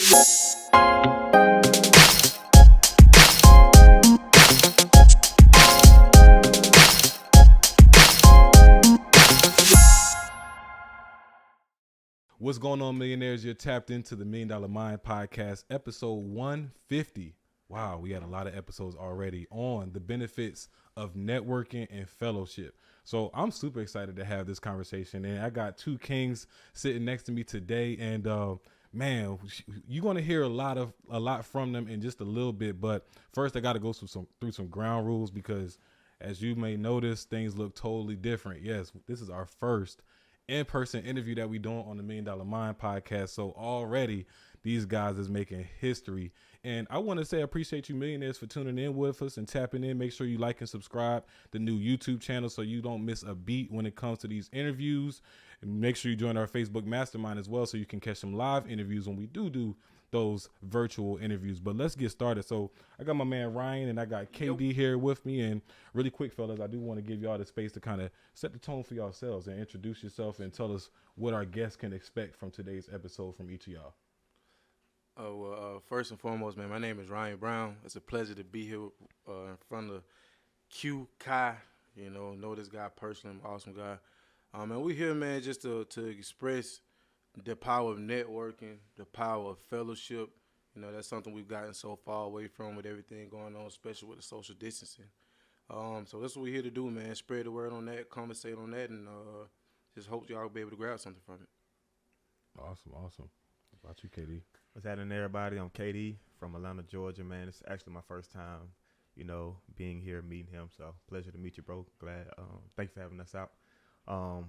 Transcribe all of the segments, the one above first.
What's going on, millionaires? You're tapped into the $1 Million Mind Podcast, episode 150. Wow, we had a lot of episodes already on the benefits of networking and fellowship. So I'm super excited to have this conversation, and I got two kings sitting next to me today. And man, you're gonna hear a lot from them in just a little bit. But first, I got to go through some ground rules because, as you may notice, things look totally different. Yes, this is our first in-person interview that we doing on the $1 Million Mind Podcast. So already these guys is making history. And I want to say I appreciate you millionaires for tuning in with us and tapping in. Make sure you like and subscribe the new YouTube channel so you don't miss a beat when it comes to these interviews. And make sure you join our Facebook mastermind as well so you can catch some live interviews when we do those virtual interviews. But let's get started. So I got my man Ryan and I got KD here with me. And really quick, fellas, I do want to give y'all the space to kind of set the tone for yourselves and introduce yourself and tell us what our guests can expect from today's episode from each of y'all. First and foremost, man, my name is Ryan Brown. It's a pleasure to be here in front of Q Kai. Know this guy personally. I'm an awesome guy. And we're here, man, just to express the power of networking, the power of fellowship. That's something we've gotten so far away from with everything going on, especially with the social distancing. So that's what we're here to do, man. Spread the word on that, conversate on that, and just hope y'all will be able to grab something from it. Awesome. What about you, KD? What's happening, everybody? I'm KD from Atlanta, Georgia, man. It's actually my first time, being here, meeting him. So pleasure to meet you, bro. Glad. Thanks for having us out.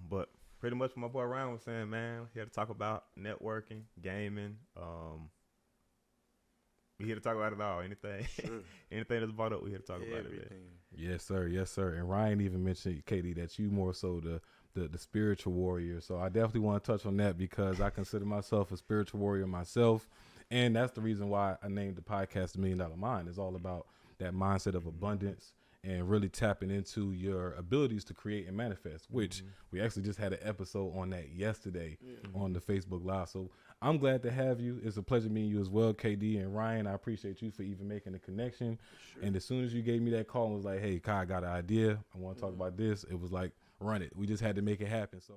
But pretty much what my boy Ryan was saying, man, here to talk about networking, gaming. We here to talk about it all. Anything, anything that's brought up, we here to talk about it. Man. Yes, sir. And Ryan even mentioned, KD, that you more so the spiritual warrior. So I definitely want to touch on that because I consider myself a spiritual warrior myself. And that's the reason why I named the podcast $1 Million Mind. It's all about that mindset of abundance and really tapping into your abilities to create and manifest, which we actually just had an episode on that yesterday on the Facebook Live. So I'm glad to have you. It's a pleasure meeting you as well, KD and Ryan. I appreciate you for even making the connection. Sure. And as soon as you gave me that call and was like, hey, Kai, I got an idea. I want to talk about this. It was like, run it. We just had to make it happen. So,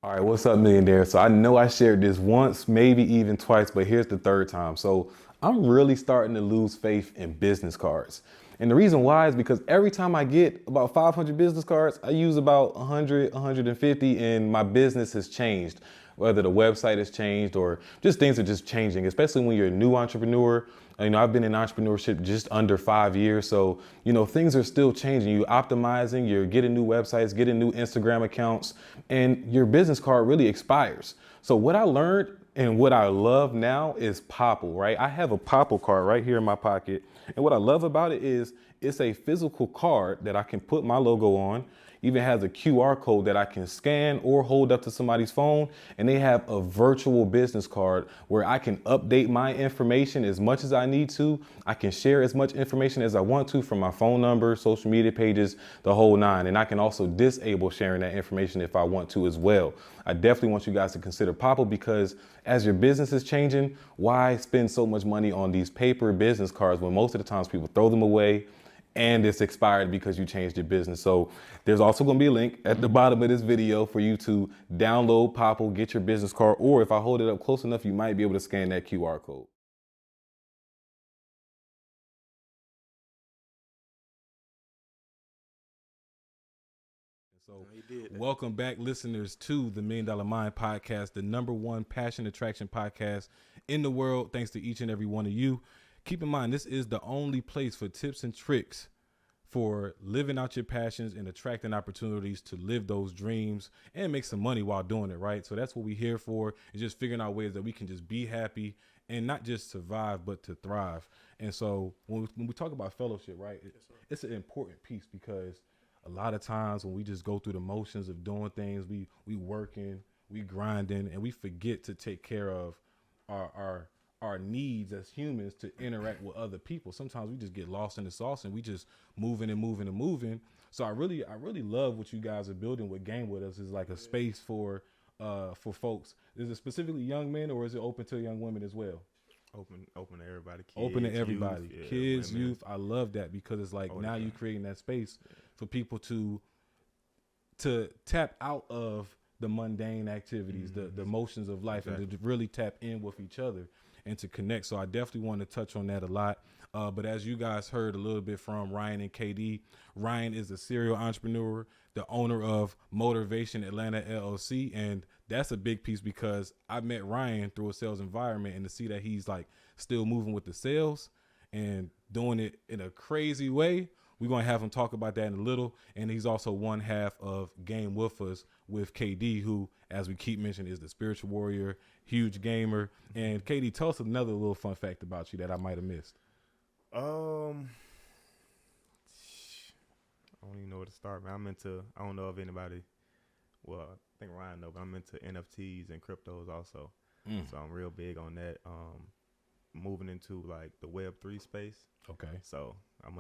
all right, what's up, millionaire? So I know I shared this once, maybe even twice, but here's the third time. So I'm really starting to lose faith in business cards. And the reason why is because every time I get about 500 business cards, I use about 100, 150, and my business has changed. Whether the website has changed or just things are just changing, especially when you're a new entrepreneur. I've been in entrepreneurship just under 5 years. So, things are still changing. You're optimizing, you're getting new websites, getting new Instagram accounts, and your business card really expires. So what I learned and what I love now is Popple, right? I have a Popple card right here in my pocket. And what I love about it is it's a physical card that I can put my logo on. Even has a QR code that I can scan or hold up to somebody's phone. And they have a virtual business card where I can update my information as much as I need to. I can share as much information as I want to from my phone number, social media pages, the whole nine. And I can also disable sharing that information if I want to as well. I definitely want you guys to consider Popple because as your business is changing, why spend so much money on these paper business cards when most of the times people throw them away and it's expired because you changed your business? So there's also going to be a link at the bottom of this video for you to download Popple, get your business card, or if I hold it up close enough, you might be able to scan that QR code. So welcome back, listeners, to the $1 Million Mind Podcast, the #1 passion attraction podcast in the world. Thanks to each and every one of you. Keep in mind, this is the only place for tips and tricks for living out your passions and attracting opportunities to live those dreams and make some money while doing it, right? So that's what we're here for, is just figuring out ways that we can just be happy and not just survive, but to thrive. And so when we talk about fellowship, right, it's an important piece because a lot of times when we just go through the motions of doing things, we working, we grinding, and we forget to take care of our needs as humans to interact with other people. Sometimes we just get lost in the sauce and we just moving and moving and moving. So I really love what you guys are building with Game Wit Us. Is like a space for folks. Is it specifically young men or is it open to young women as well? Open to everybody. Kids, open to everybody, youth, kids, women. youth. I love that because it's like now you creating that space for people to tap out of the mundane activities, the motions of life, and to really tap in with each other and to connect. So I definitely want to touch on that a lot. But as you guys heard a little bit from Ryan and KD, Ryan is a serial entrepreneur, the owner of Motivation Atlanta LLC. And that's a big piece because I met Ryan through a sales environment, and to see that he's like still moving with the sales and doing it in a crazy way. We're going to have him talk about that in a little. And he's also one half of Game Wit Us with KD, who, as we keep mentioning, is the spiritual warrior, huge gamer. And KD, tell us another little fun fact about you that I might have missed. I don't even know where to start, man. I don't know if anybody, well, I think Ryan knows, but I'm into NFTs and cryptos also. So I'm real big on that. Moving into like the Web3 space. Okay. So I'm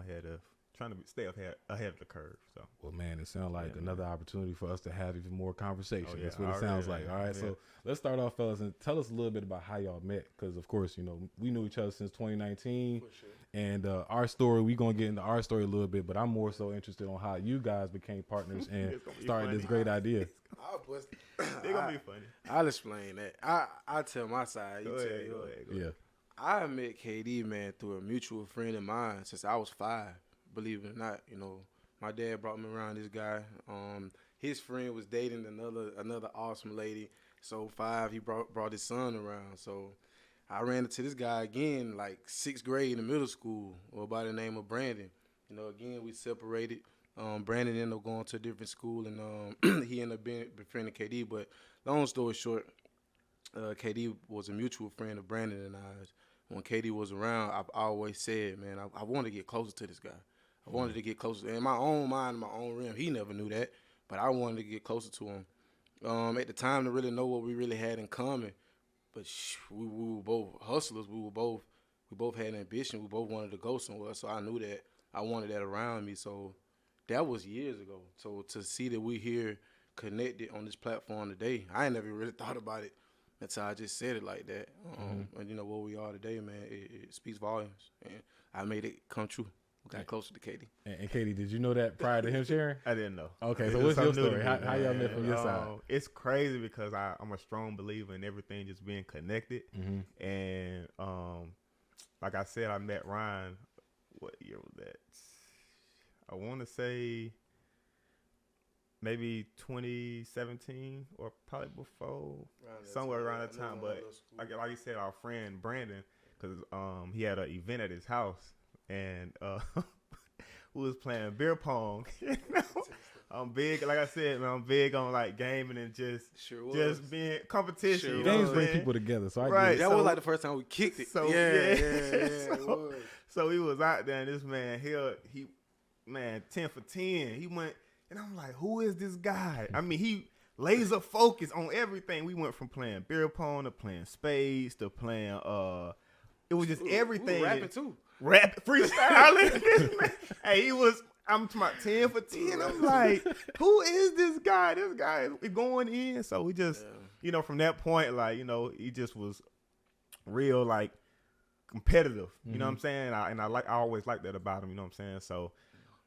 trying to stay ahead of the curve. So, well, man, it sounds like another opportunity for us to have even more conversation. Oh, yeah. That's what it sounds like. All right, so let's start off, fellas, and tell us a little bit about how y'all met. Because, of course, we knew each other since 2019. For sure. And our story, we're going to get into our story a little bit, but I'm more so interested on how you guys became partners and started this great idea. They're going to be funny. I'll explain that. I'll tell my side. Go ahead. Yeah. I met KD, man, through a mutual friend of mine since I was 5. Believe it or not, my dad brought me around this guy. His friend was dating another awesome lady. So 5, he brought his son around. So I ran into this guy again, like 6th grade in middle school, by the name of Brandon. Again, we separated. Brandon ended up going to a different school, and he ended up befriending KD. But long story short, KD was a mutual friend of Brandon and I. When KD was around, I've always said, man, I wanted to get closer to this guy. I wanted to get closer. In my own mind, in my own realm, he never knew that, but I wanted to get closer to him. At the time, to really know what we really had in common, but we were both hustlers. We both had ambition. We both wanted to go somewhere, so I knew that I wanted that around me. So that was years ago. So to see that we here connected on this platform today, I ain't never really thought about it until I just said it like that. And where we are today, man, it speaks volumes. And I made it come true. We got closer to KD. And KD, did you know that prior to him sharing? I didn't know. Okay, so what's your story? How y'all met from your side? It's crazy because I'm a strong believer in everything just being connected. And like I said, I met Ryan. What year was that? I want to say maybe 2017 or probably before, somewhere around that time. But like you said, our friend Brandon, because he had an event at his house, and we was playing beer pong. I'm big, like I said, man. I'm big on like gaming and just being competition. Games bring people together, so I get it. That was like the first time we kicked it. So yeah. So he was out there, and this man, he 10 for 10. He went. And I'm like, who is this guy? I mean, he laser focused on everything. We went from playing beer pong to playing spades to playing, it was just everything. Rapping too. Freestyling. Hey, I'm talking about 10 for 10. I'm like, who is this guy? This guy is going in. So we just, from that point, like, he just was real, like, competitive. You know what I'm saying? I always liked that about him, you know what I'm saying? So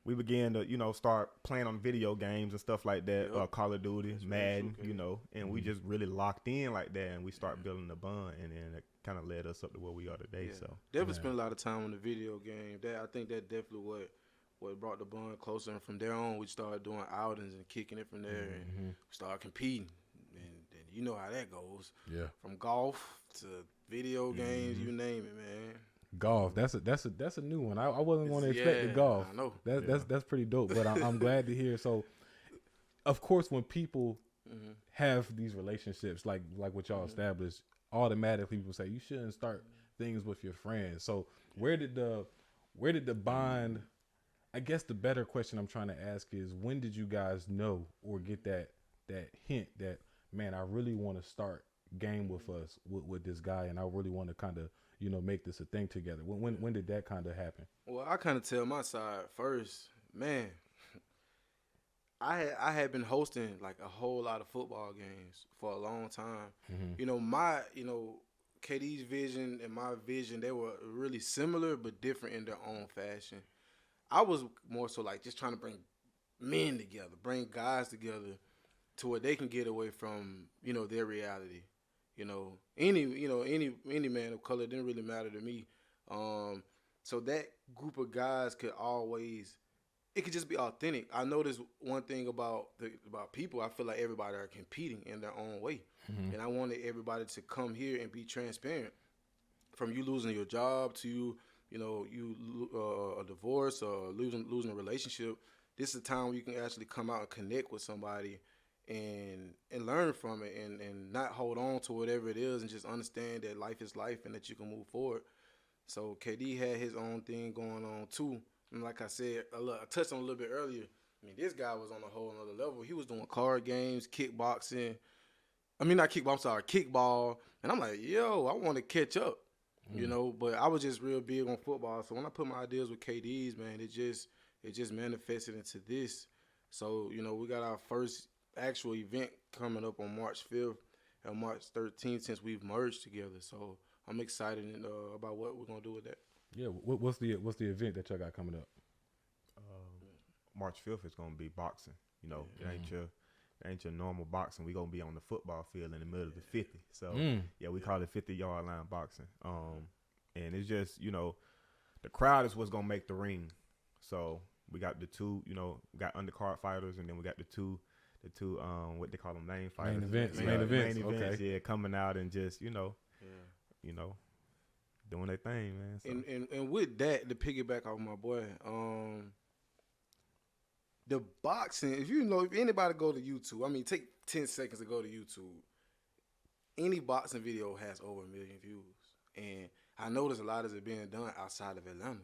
we began to, start playing on video games and stuff like that, Call of Duty, Madden, and we just really locked in like that, and we started building a bond, and then it kind of led us up to where we are today. So definitely spent a lot of time on the video game. I think that definitely what brought the bond closer, and from there on, we started doing outings and kicking it from there, and started competing, and you know how that goes. Yeah, from golf to video games, you name it, man. Golf, that's a new one. I wasn't going to expect the golf. I know. That's pretty dope. But I'm glad to hear. So, of course, when people have these relationships like what y'all established, automatically people say you shouldn't start things with your friends. So where did the bond? I guess the better question I'm trying to ask is, when did you guys know or get that hint that, man, I really want to start Game Wit Us with this guy, and I really want to kind of make this a thing together. When did that kind of happen? Well, I kind of tell my side first, man. I had been hosting like a whole lot of football games for a long time. KD's vision and my vision, they were really similar but different in their own fashion. I was more so like just trying to bring men together, bring guys together to where they can get away from, their reality. Any man of color didn't really matter to me. So that group of guys it could just be authentic. I noticed one thing about people. I feel like everybody are competing in their own way, and I wanted everybody to come here and be transparent. From you losing your job to a divorce or losing a relationship, this is a time where you can actually come out and connect with somebody and learn from it and not hold on to whatever it is and just understand that life is life and that you can move forward. So KD had his own thing going on too. And like I said, I touched on a little bit earlier. I mean, this guy was on a whole other level. He was doing card games, kickboxing. I mean, not kickball, I'm sorry, kickball. And I'm like, yo, I want to catch up, But I was just real big on football. So when I put my ideas with KD's, man, it just manifested into this. So, we got our first actual event coming up on March 5th and March 13th since we've merged together. So I'm excited about what we're gonna do with that. Yeah, what's the event that y'all got coming up? March 5th is gonna be boxing. It ain't your normal boxing. We gonna be on the football field in the middle of the 50. So we call it 50-yard line boxing. And it's just the crowd is what's gonna make the ring. So we got the two, we got undercard fighters, and then we got the two what they call them, main fighters. Main events. Okay. Yeah, coming out and just doing their thing, man. So. And with that, to piggyback off my boy, the boxing, if anybody go to YouTube, I mean, take 10 seconds to go to YouTube. Any boxing video has over 1 million views. And I notice a lot of it being done outside of Atlanta.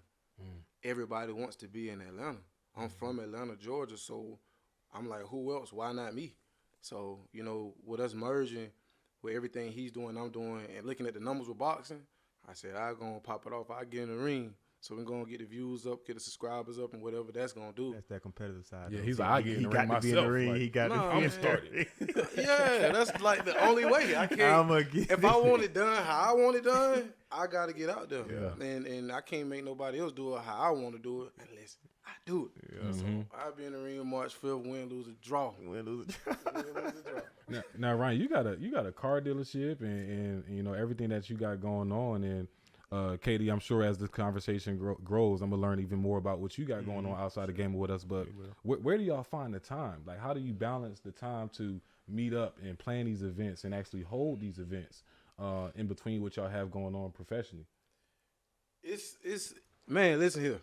Everybody wants to be in Atlanta. I'm from Atlanta, Georgia, so I'm like, who else? Why not me? So, with us merging, with everything he's doing, I'm doing, and looking at the numbers with boxing, I said, I'm going to pop it off. I get in the ring. So we're going to get the views up, get the subscribers up, and whatever that's going to do. That's that competitive side. Yeah, he's like, I get in the ring myself. He got to be started. Yeah, that's like the only way. I can't. If I want it done how I want it done, I got to get out there. Yeah. And I can't make nobody else do it how I want to do it unless I do it. Yeah. So I'll be in the ring March 5th, win, lose, or draw. Now, Ryan, you got a car dealership and everything that you got going on, and Katie, I'm sure as this conversation grows, I'm gonna learn even more about what you got going on outside the Game With Us. But where do y'all find the time? Like, how do you balance the time to meet up and plan these events and actually hold these events in between what y'all have going on professionally? It's man, listen here.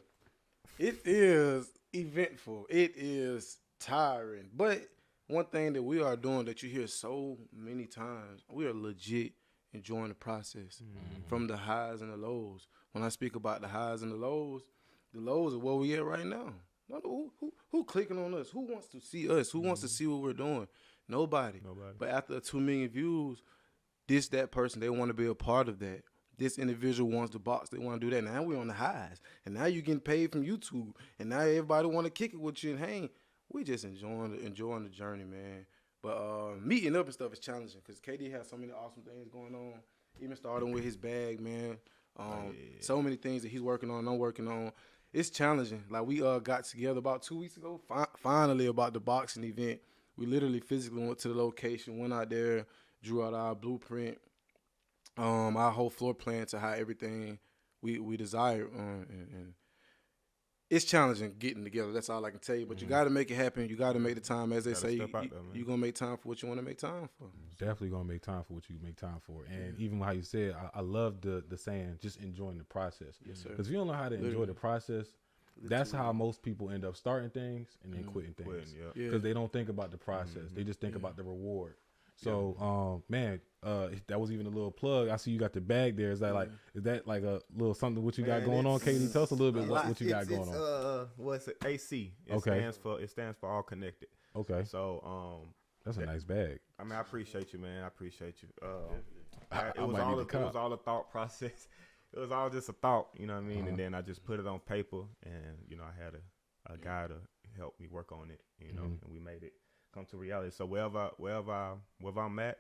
It is eventful. It is tiring. But one thing that we are doing that you hear so many times, we are legit enjoying the process from the highs and the lows. When I speak about the highs and the lows are where we at right now. Who clicking on us? Who wants to see us? Who wants to see what we're doing? Nobody. But after 2 million views, that person, they want to be a part of that. This individual wants to box. They want to do that. Now we're on the highs. And now you're getting paid from YouTube. And now everybody want to kick it with you and hang. We just enjoying the journey, man. But meeting up and stuff is challenging because KD has so many awesome things going on. Even starting with his bag, man. So many things that he's working on, I'm working on. It's challenging. Like, we got together about 2 weeks ago, finally, about the boxing event. We literally physically went to the location, went out there, drew out our blueprint, our whole floor plan to how everything we desire. And it's challenging getting together. That's all I can tell you. But you got to make it happen. You got to make the time. As they say, you're going to make time for what you want to make time for. Definitely going to make time for what you make time for. And even how you said, I love the saying, just enjoying the process. Yes, sir. Because if you don't know how to enjoy the process, that's how most people end up starting things and then quitting things. Because they don't think about the process. They just think about the reward. So, man, that was even a little plug. I see you got the bag there. Is that like a little something what you got going on, Katie? Tell us a little bit what you got going on. What's it? AC. It stands for All Connected. Okay. So, that's a nice bag. I mean, I appreciate you, man. I appreciate you. It was all a thought process. It was all just a thought, you know what I mean? And then I just put it on paper, and I had a guy to help me work on it, and we made it come to reality. So wherever I'm at,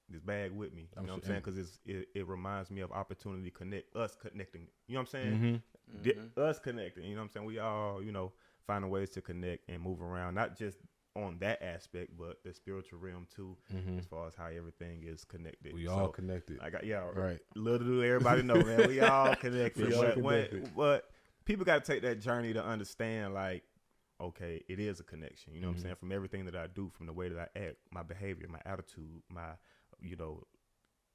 this bag with me. You know what I'm saying? Because it reminds me of opportunity connecting. You know what I'm saying? Us connecting. You know what I'm saying? We all, you know, finding ways to connect and move around, not just on that aspect, but the spiritual realm too, as far as how everything is connected. We all connected. Right. Little do everybody know, man. We all connected. But people got to take that journey to understand, like, okay, it is a connection. You know what I'm saying? From everything that I do, from the way that I act, my behavior, my attitude, my, you know,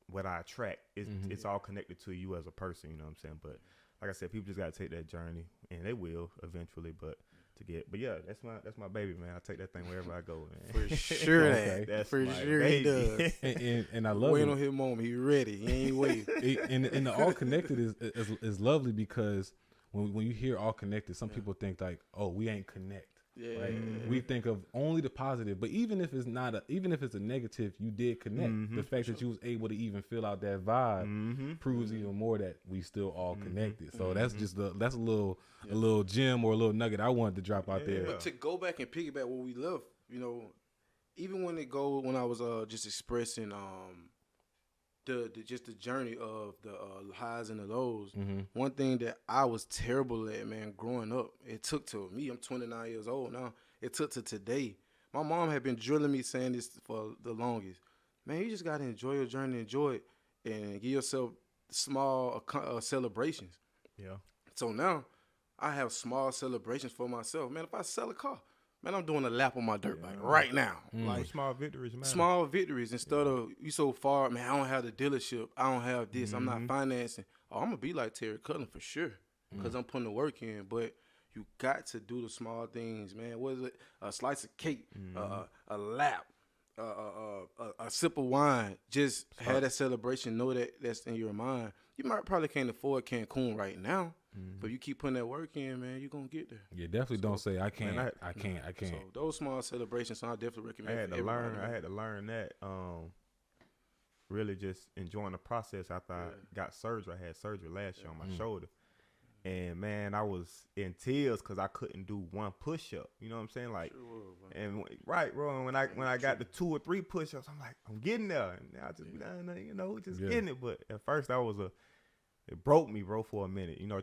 what I attract, it's all connected to you as a person. You know what I'm saying? But like I said, people just got to take that journey, and they will eventually. But yeah, that's my baby, man. I take that thing wherever I go, man. For sure, that's for my sure baby. he does. And I love Wait it. on his moment. He ready. He ain't waiting. And the all connected is lovely, because when you hear all connected, some people think like, oh, we ain't connect. Yeah. Right? We think of only the positive, but even if it's a negative, you did connect. The fact that you was able to even fill out that vibe proves even more that we still all connected. So that's just that's a little gem or a little nugget I wanted to drop out there. But to go back and piggyback what we love, you know, even when I was just expressing the journey of the highs and the lows. One thing that I was terrible at, man, growing up, it took to me, I'm 29 years old now, it took to today. My mom had been drilling me saying this for the longest. Man, you just got to enjoy your journey, enjoy it, and give yourself small celebrations. Yeah. So now I have small celebrations for myself. Man, if I sell a car, man, I'm doing a lap on my dirt bike right now. Like small victories, man. Small victories instead of you so far, man, I don't have the dealership. I don't have this. I'm not financing. Oh, I'm going to be like Terry Cullen for sure because I'm putting the work in. But you got to do the small things, man. What is it? A slice of cake, a lap, a sip of wine. Just have that celebration. Know that that's in your mind. You probably can't afford Cancun right now. But you keep putting that work in, man, you're going to get there. Yeah, definitely don't say, I can't, I can't. So those small celebrations, I definitely recommend. I had to learn that, really just enjoying the process after I got surgery. I had surgery last year on my shoulder. And, man, I was in tears because I couldn't do one push-up. You know what I'm saying? Like, bro. And when I got the 2 or 3 push-ups, I'm like, I'm getting there. And I just, getting it. But at first, it broke me, bro, for a minute. You know,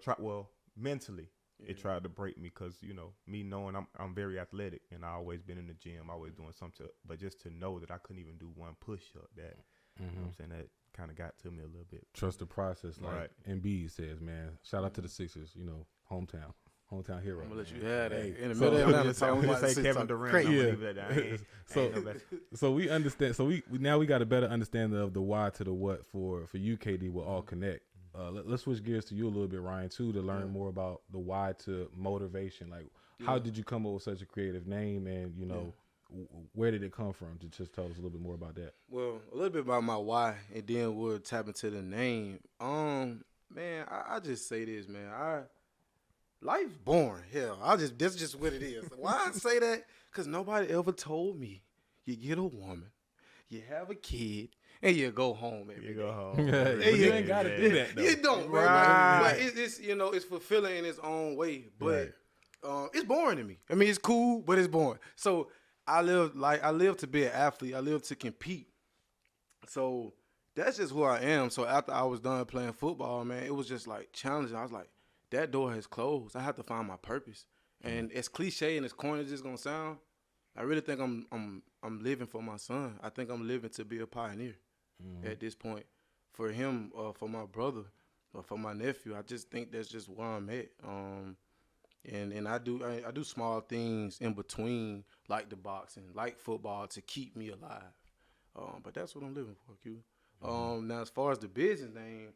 mentally, it tried to break me because, you know, me knowing I'm very athletic and I always been in the gym, always doing something. But just to know that I couldn't even do one push-up, that, you know what I'm saying, that kind of got to me a little bit. Trust the process, like Embiid says, man. Shout out to the Sixers, you know, hometown hero. I'm going to let you have that. In the so, middle of Atlanta, say Kevin Durant. So we understand. So we got a better understanding of the why to the what for you, KD, will all connect. Let's switch gears to you a little bit, Ryan, too, to learn more about the why to motivation. Like, how did you come up with such a creative name, and you know, where did it come from? To just tell us a little bit more about that. Well, a little bit about my why, and then we'll tap into the name. Man, I just say this, man. Life's boring. Hell, that's just what it is. Why I say that? Because nobody ever told me you get a woman, you have a kid, and you go home every day. Go home. You ain't got to do that, though. You don't, bro. Right. But it's you know, it's fulfilling in its own way. But it's boring to me. I mean, it's cool, but it's boring. So I live to be an athlete. I live to compete. So that's just who I am. So after I was done playing football, man, it was just like challenging. I was like, that door has closed. I have to find my purpose. And as cliche and as corny as it's gonna sound, I really think I'm living for my son. I think I'm living to be a pioneer at this point. For him, for my brother, or for my nephew, I just think that's just where I'm at. And I do small things in between, like the boxing, like football, to keep me alive. But that's what I'm living for, Q. Now as far as the business name,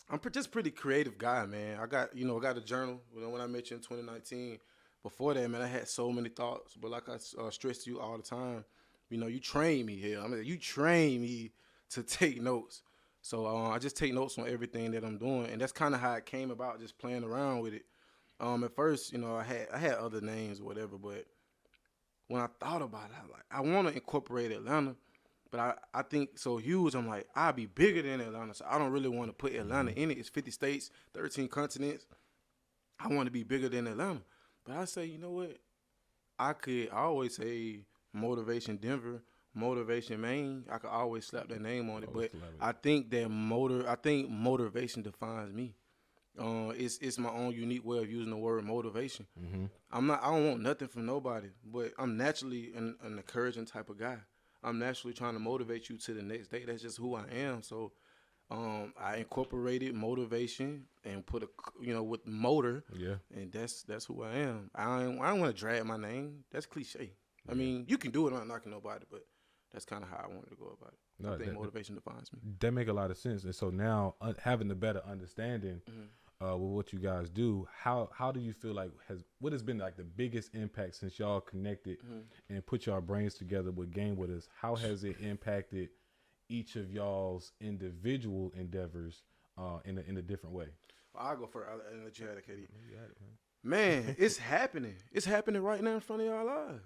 I'm just pretty creative guy, man. I got a journal. When I met you in 2019. Before that, man, I had so many thoughts. But like I stress to you all the time, you know, you train me here. I mean, you train me to take notes. So I just take notes on everything that I'm doing, and that's kind of how it came about, just playing around with it. At first, you know, I had other names or whatever, but when I thought about it, I was like, I want to incorporate Atlanta, but I think so huge. I'm like, I'll be bigger than Atlanta, so I don't really want to put Atlanta in it. It's 50 states, 13 continents. I want to be bigger than Atlanta. But I say, you know what? I always say Motivation Denver, motivation, man, I could always slap that name on it. Always But slap it. I think motivation defines me. It's my own unique way of using the word motivation. Mm-hmm. I don't want nothing from nobody, but I'm naturally an encouraging type of guy. I'm naturally trying to motivate you to the next day. That's just who I am. So I incorporated motivation and put with motor, Yeah. and that's who I am. I don't want to drag my name. That's cliche. I mean, you can do it. I'm not knocking nobody, but that's kind of how I wanted to go about it. No, I think motivation defines me. That make a lot of sense. And so now having a better understanding with what you guys do, how do you feel like what has been like the biggest impact since y'all connected and put y'all brains together with Game Wit Us? How has it impacted each of y'all's individual endeavors in a different way? I'll go first. I'll let you have it, KD. Man, it's happening. It's happening right now in front of y'all eyes.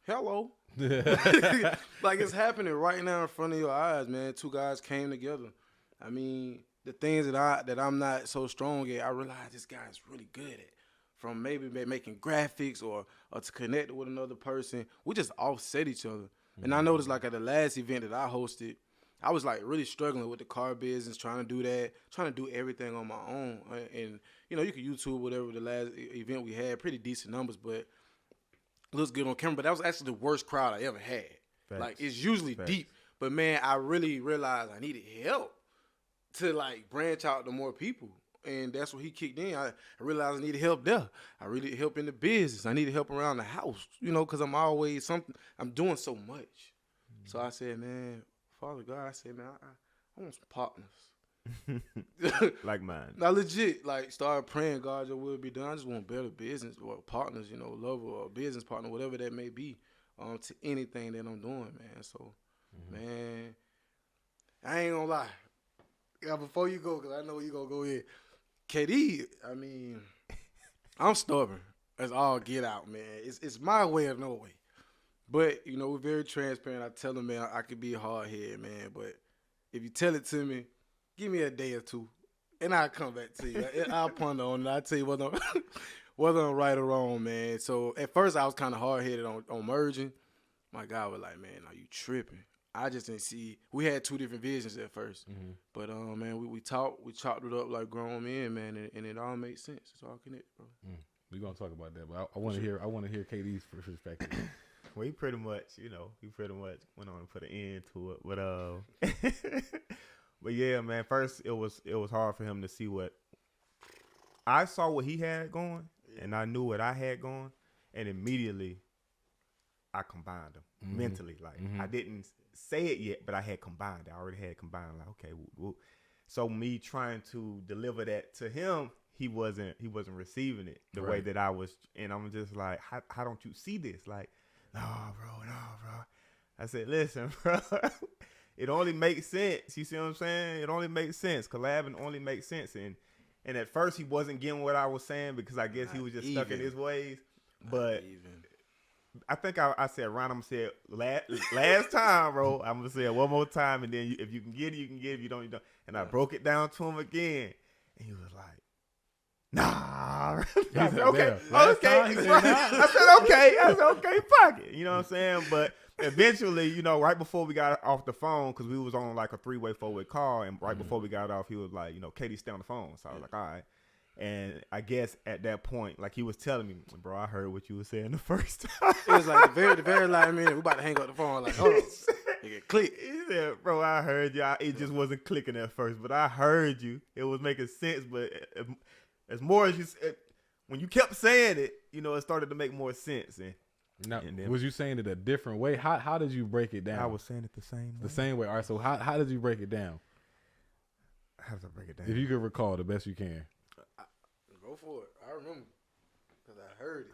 Hello. Like, it's happening right now in front of your eyes, man. Two guys came together. I mean, the things that I'm not so strong at, I realize this guy's really good at. From maybe making graphics or to connect with another person. We just offset each other. And I noticed, like, at the last event that I hosted, I was, like, really struggling with the car business, trying to do everything on my own. And, you can YouTube whatever the last event we had, pretty decent numbers, but looks good on camera. But that was actually the worst crowd I ever had. Facts. Like, it's usually Facts. deep. But, man, I really realized I needed help to, like, branch out to more people. And that's what he kicked in. I realized I needed help there. I really help in the business. I needed help around the house, because I'm doing so much. So I said, man, Father God, I said, man, I want some partners. Like mine. Now, legit, like, started praying, God, your will be done. I just want better business or partners, lover or business partner, whatever that may be, to anything that I'm doing, man. So, man, I ain't gonna lie. Yeah, before you go, because I know you're going to go in. KD, I mean, I'm stubborn. That's all get out, man. It's my way or no way. But, we're very transparent. I tell him, man, I could be a hard head, man. But if you tell it to me, give me a day or two, and I'll come back to you. I'll ponder on it. I'll tell you whether I'm right or wrong, man. So at first I was kind of hard-headed on merging. My God was like, man, are you tripping? I just didn't see. We had two different visions at first, but man, we chopped it up like grown men, man, and it all made sense. It's all connected, bro. We're gonna talk about that, but I want to hear KD's perspective. Well, he pretty much went on and put an end to it, but yeah, man. First, it was hard for him to see what I saw what he had going, and I knew what I had going, and immediately I combined them mentally. Like I didn't say it yet, but I had combined. I already had combined. Like, okay, so me trying to deliver that to him, he wasn't receiving it the way that I was, and I'm just like, how don't you see this? Like, no, bro. I said, listen, bro, it only makes sense. You see what I'm saying? It only makes sense. Collabing only makes sense, and at first he wasn't getting what I was saying because I guess he was just stuck in his ways, but. I think I said, Ron, I'm going to say it last time, bro. I'm going to say it one more time, and then if you can get it, you can get it. If you don't, you don't. And I broke it down to him again, and he was like, nah. I said, okay. I said, okay, fuck it. You know what I'm saying? But eventually, right before we got off the phone, because we was on like a 3-way, 4-way call, and right before we got off, he was like, Katie, stay on the phone. So I was like, all right. And I guess at that point, like he was telling me, bro, I heard what you were saying the first time. It was like the very last minute, we about to hang up the phone. Like, hold on, it clicked. He said, bro, I heard you. It just wasn't clicking at first, but I heard you. It was making sense, but as more as you said, when you kept saying it, it started to make more sense. Now, was you saying it a different way? How did you break it down? I was saying it the same way. The same way. All right. So how did you break it down? How did I break it down? If you could recall the best you can. Go for it. I remember because I heard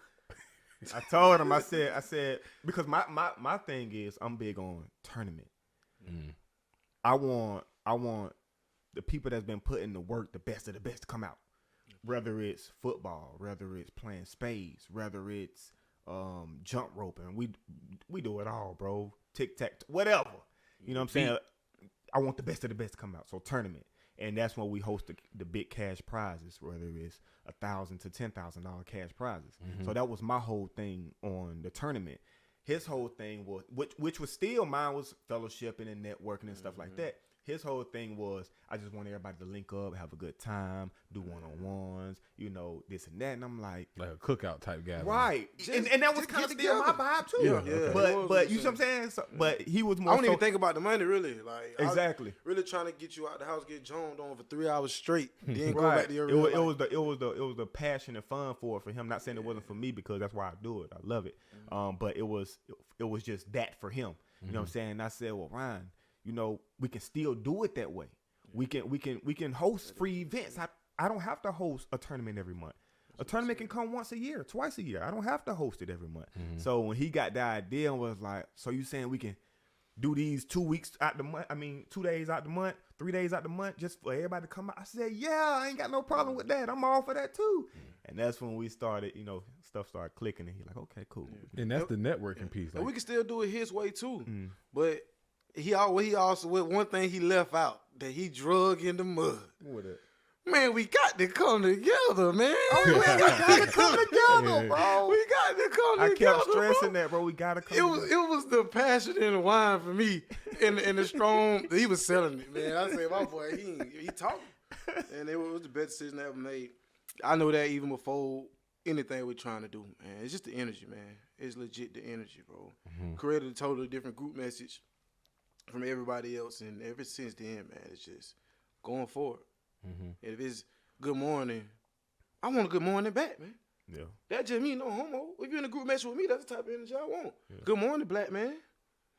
it. I told him. I said because my thing is I'm big on tournament. I want the people that's been putting the work, the best of the best, to come out. Whether it's football, whether it's playing spades, whether it's jump roping, we do it all, bro. Tic tac, whatever. You know what I'm saying? I want the best of the best to come out. So tournament. And that's when we host the big cash prizes, whether it's $1,000 to $10,000 cash prizes. So that was my whole thing on the tournament. his whole thing was, which was still mine, was fellowshipping and networking and stuff like that. His whole thing was, I just want everybody to link up, have a good time, do one-on-ones, this and that. And I'm like a cookout type guy. Right. And that was kind of still my vibe too. Yeah. Okay. But you see what I'm saying? So, but he was more I don't even think about the money, really. Like exactly. I was really trying to get you out the house, get joned on for 3 hours straight, then go right. back to your real life. It was the passion and fun for him. Not saying it wasn't for me, because that's why I do it. I love it. But it was just that for him. You know what I'm saying? And I said, well, Ryan, we can still do it that way. We can host free events. I don't have to host a tournament every month. A tournament can come once a year, twice a year. I don't have to host it every month. So when he got the idea and was like, so you saying we can do these 2 weeks out the month? 2 days out the month, 3 days out the month, just for everybody to come out? I said, yeah, I ain't got no problem with that. I'm all for that too. And that's when we started, stuff started clicking, and he's like, okay, cool. And that's the networking piece. And we can still do it his way too. But he also with one thing he left out, that he drug in the mud. What it? Man, we got to come together, man. We got to come together, bro. We got to come I together. kept stressing that, bro. We got to come together. It was the passion in the wine for me, and the strong. He was selling it, man. I said, my boy, he talking, and it was the best decision I ever made. I know that even before anything we're trying to do, man. It's just the energy, man. It's legit the energy, bro. Created a totally different group message from everybody else, and ever since then, man, it's just going forward. If it's good morning, I want a good morning back, man. Yeah. That just mean no homo. If you're in a group message with me, that's the type of energy I want. Yeah. Good morning, black man.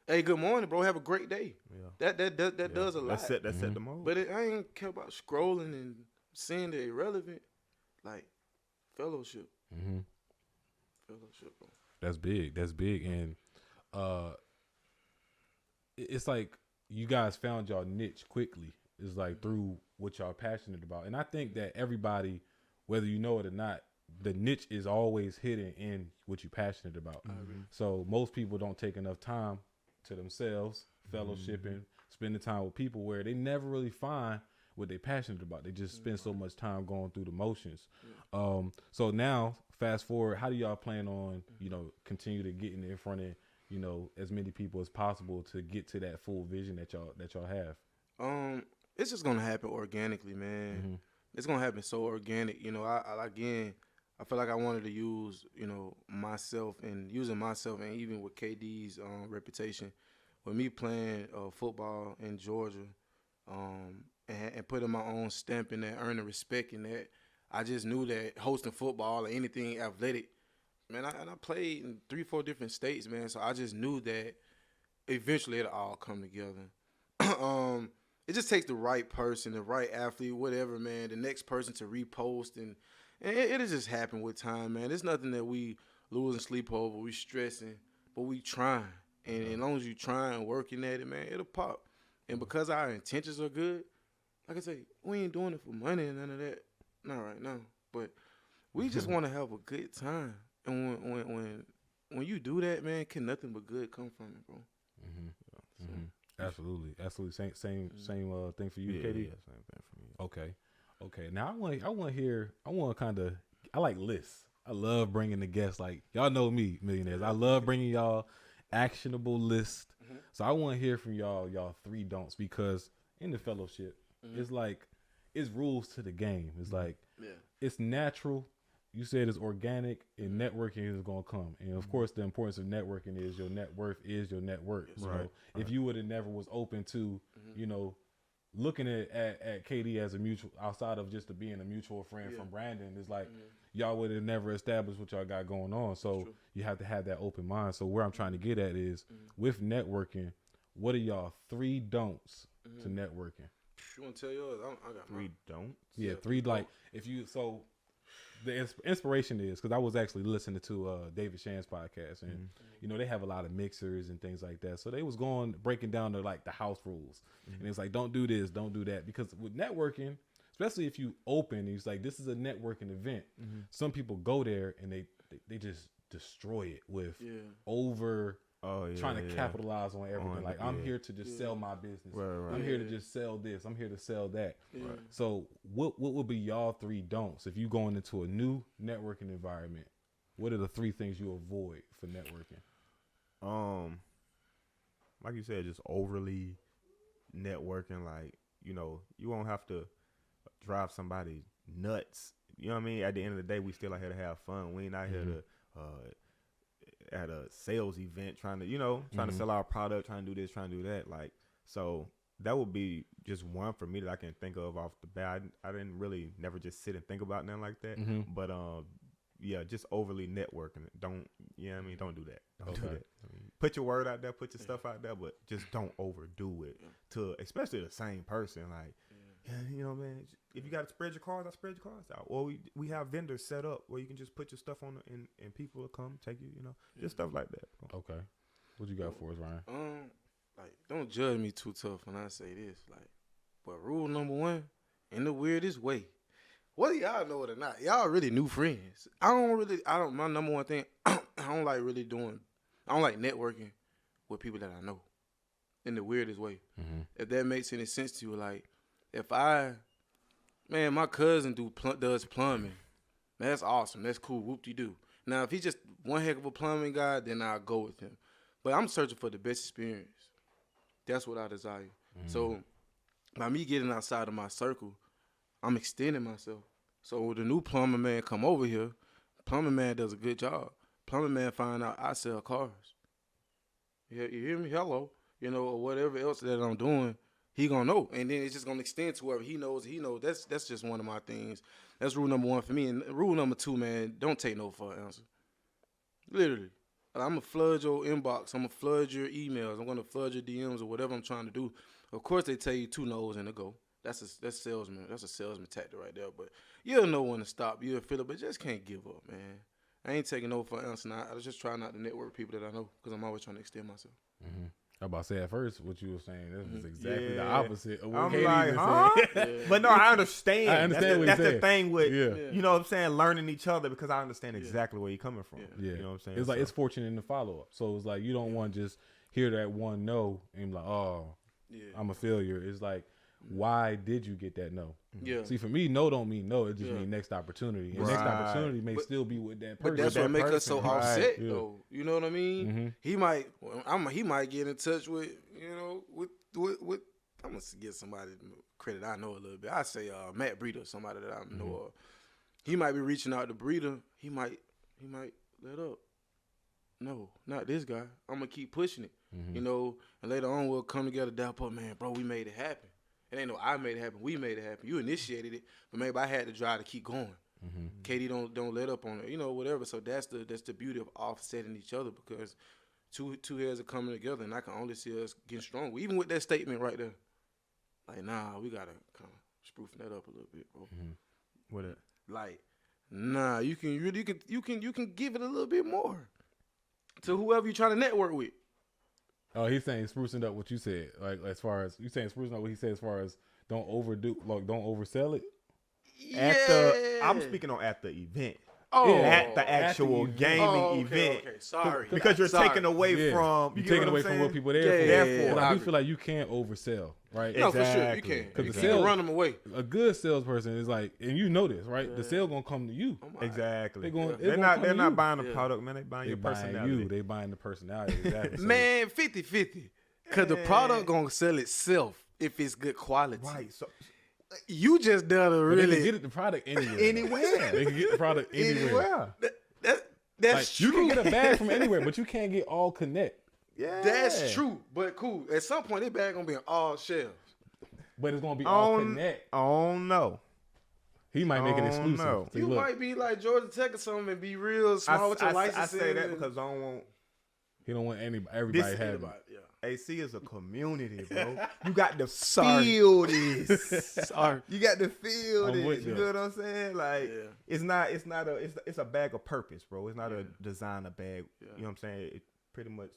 Hey, good morning, bro. Have a great day. Yeah. That does a lot. Set the mode. But I ain't care about scrolling and seeing the irrelevant, like fellowship. Fellowship, bro. That's big, and it's like you guys found y'all niche quickly. It's like through what y'all passionate about. And I think that everybody, whether you know it or not, the niche is always hidden in what you're passionate about. So most people don't take enough time to themselves, fellowshipping, spending time with people where they never really find what they're passionate about. They just spend so much time going through the motions. So now, fast forward, how do y'all plan on, continue to get in front of, as many people as possible to get to that full vision that y'all have? It's just gonna happen organically, man. It's gonna happen so organic. I feel like I wanted to use, myself, and using myself, and even with KD's reputation, with me playing football in Georgia, and putting my own stamp in that, earning respect in that. I just knew that hosting football or anything athletic, man, I played in 3-4 different states, man. So I just knew that eventually it'll all come together. It just takes the right person, the right athlete, whatever, man, the next person to repost, and it'll just happen with time, man. It's nothing that we losing sleep over, we stressing, but we trying. And as long as you try and working at it, man, it'll pop. And because our intentions are good, like I say, we ain't doing it for money and none of that. Not right now. But we just want to have a good time. And when you do that, man, can nothing but good come from it, bro. Absolutely. Same thing for you, KD. Yeah, same thing for me. Okay. Now I like lists. I love bringing the guests. Like, y'all know me, millionaires. I love bringing y'all actionable lists. So I want to hear from y'all 3 don'ts, because in the fellowship, it's like, it's rules to the game. It's like, it's natural. You said it's organic, and networking is going to come. And of course, the importance of networking is your net worth is your net worth. So if you would have never was open to, looking at KD as a mutual, outside of just being a mutual friend from Brandon, it's like y'all would have never established what y'all got going on. So you have to have that open mind. So where I'm trying to get at is with networking, what are y'all 3 don'ts to networking? You want to tell yours? I got 3 don'ts. Yeah, 3. Like, if you the inspiration is because I was actually listening to David Shan's podcast, and they have a lot of mixers and things like that. So they was breaking down the house rules, and it's like, don't do this, don't do that, because with networking, especially if you open, it's like, this is a networking event. Some people go there and they just destroy it with trying to capitalize on everything. I'm here to just sell my business. Right. I'm here to just sell this. I'm here to sell that. Right. So what would be y'all 3 don'ts if you going into a new networking environment? What are the 3 things you avoid for networking? Like you said, just overly networking. Like, you know, you won't have to drive somebody nuts. You know what I mean? At the end of the day, we still out here to have fun. We ain't out here to at a sales event trying to sell our product, trying to do this, trying to do that. Like, so that would be just one for me that I can think of off the bat. I didn't really never just sit and think about nothing like that. But yeah, just overly networking. Don't do that. Don't do that. I mean, put your word out there, put your stuff out there, but just don't overdo it to especially the same person. Like, you know, man, if you got to spread your cards out, spread your cards out. Or we have vendors set up where you can just put your stuff on and people will come take you, you know, just stuff like that. Bro. Okay. What you got for us, Ryan? Like, don't judge me too tough when I say this. Like, but rule number one, in the weirdest way, whether y'all know it or not, y'all really new friends. My number one thing, I don't like networking with people that I know in the weirdest way. If that makes any sense to you, like, my cousin does plumbing. Man, that's awesome. That's cool. Whoop-de-doo. Now, if he's just one heck of a plumbing guy, then I'll go with him. But I'm searching for the best experience. That's what I desire. So by me getting outside of my circle, I'm extending myself. So when the new plumbing man come over here, plumbing man does a good job. Plumbing man find out I sell cars. You hear me? Hello. You know, or whatever else that I'm doing, he gonna know. And then it's just gonna extend to wherever he knows. That's just one of my things. That's rule number one for me. And rule number two, man, don't take no for an answer. Literally. I'm going to flood your inbox. I'm going to flood your emails. I'm going to flood your DMs or whatever I'm trying to do. Of course, they tell you 2 no's and a go. That's salesman. That's a salesman tactic right there. But you'll know when to stop. You'll feel it, but just can't give up, man. I ain't taking no for an answer. I just try not to network with people that I know because I'm always trying to extend myself. I about to say at first what you were saying. This was exactly the opposite of what I'm Katie like, was huh? saying. But no, I understand. I understand what that's you're the thing with, you know what I'm saying, learning each other because I understand exactly where you're coming from. You know what I'm saying? It's like it's fortunate in the follow-up. So it's like you don't want to just hear that one no and be like, oh, I'm a failure. It's like, why did you get that no? See, for me, no don't mean no. It just means next opportunity. And next opportunity may still be with that person. But that's what makes us so offset, though. You know what I mean? He might get in touch with, you know, with I'm gonna get somebody credit I know a little bit. I say Matt Breeder, somebody that I know of. He might be reaching out to Breeder. He might let up. No, not this guy. I'm gonna keep pushing it. You know, and later on we'll come together, dap up, man, bro, we made it happen. It ain't no I made it happen. We made it happen. You initiated it, but maybe I had to drive to keep going. Katie don't let up on it, you know, whatever. So that's the beauty of offsetting each other because two heads are coming together, and I can only see us getting stronger. Even with that statement right there, like, nah, we gotta kind of sprucing that up a little bit, bro. What it? Like, nah, you can give it a little bit more to whoever you're trying to network with. Oh, he's saying sprucing up what you said. Like, as far as you saying sprucing up what he said, as far as don't overdo, like, don't oversell it. I'm speaking on at the event. Oh, at the actual gaming event. Okay, sorry. Because you're taking away from you're taking away from what people are there for. I do feel like you can't oversell, right? No, for sure you can. Because you can run them away. A good salesperson is like, and you know this, right? The sale gonna come to you. Exactly. They're not buying the product, man. They buying your personality. They buying the personality. Exactly. Man, 50-50. Because the product gonna sell itself if it's good quality. Right. So you just done a really. They can get the product anywhere. They can get the product anywhere. That's true. You can get a bag from anywhere, but you can't get all connect. Yeah, that's true. But cool. At some point, that bag gonna be in all shelves. But it's gonna be all connect. Oh no. He might make it exclusive. No. You might be like Georgia Tech or something and be real small with your license. I say that because I don't want. He don't want everybody having it. AC is a community, bro. You got to feel this. Sorry. You got to feel this. You know what I'm saying? Like, it's a bag of purpose, bro. It's not a designer bag. You know what I'm saying? It pretty much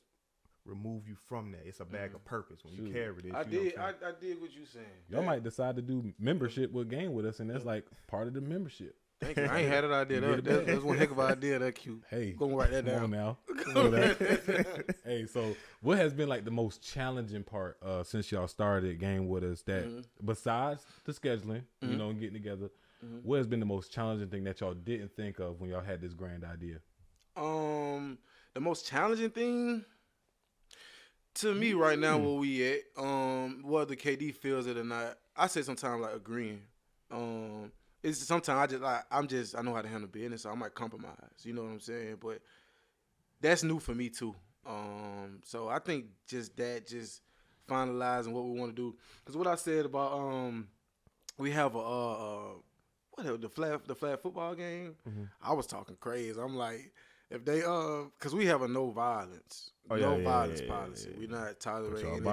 remove you from that. It's a bag of purpose when you carry this. I did what you saying. Y'all might decide to do membership with Game With Us, and that's like part of the membership. Thank you. I ain't had that idea. That's one heck of an idea. That cute. Hey, go write that down. On now. Hey, so what has been like the most challenging part since y'all started Game With Us? That besides the scheduling, you know, and getting together, what has been the most challenging thing that y'all didn't think of when y'all had this grand idea? The most challenging thing, To me, right now, where we at, whether KD feels it or not, I say sometimes like agreeing. It's sometimes I know how to handle business, so I might compromise. You know what I'm saying? But that's new for me too. So I think just finalizing what we want to do. Because what I said about we have the flag football game. Mm-hmm. I was talking crazy. I'm like, if they because we have a no violence. Violence policy. Yeah. We're not tolerating any of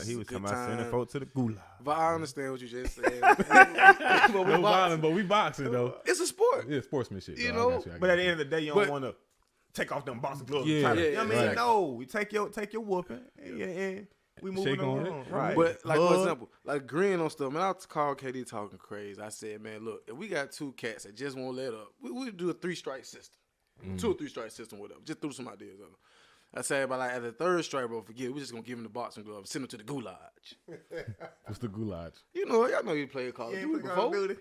He that. was talking about sending folks to the gulag. But I understand what you just said. No violence, but we boxing though. It's a sport. Yeah, sportsmanship. You though. know? But at the end of the day, you don't want to take off them boxing gloves. Yeah, You know what I mean? right. No, you take your whooping. Yeah. We moving Shake on on. it. Right. But like for example, like agreeing on stuff, man, I called KD talking crazy. I said, man, look, if we got two cats that just won't let up, we do a 3-strike system. 2 or 3 strike system, whatever. Just threw some ideas at him. I said, but like at the 3rd strike, bro, forget it. We're just gonna give him the boxing glove, send him to the gulag. What's the gulag? Y'all know you played Call of Duty before.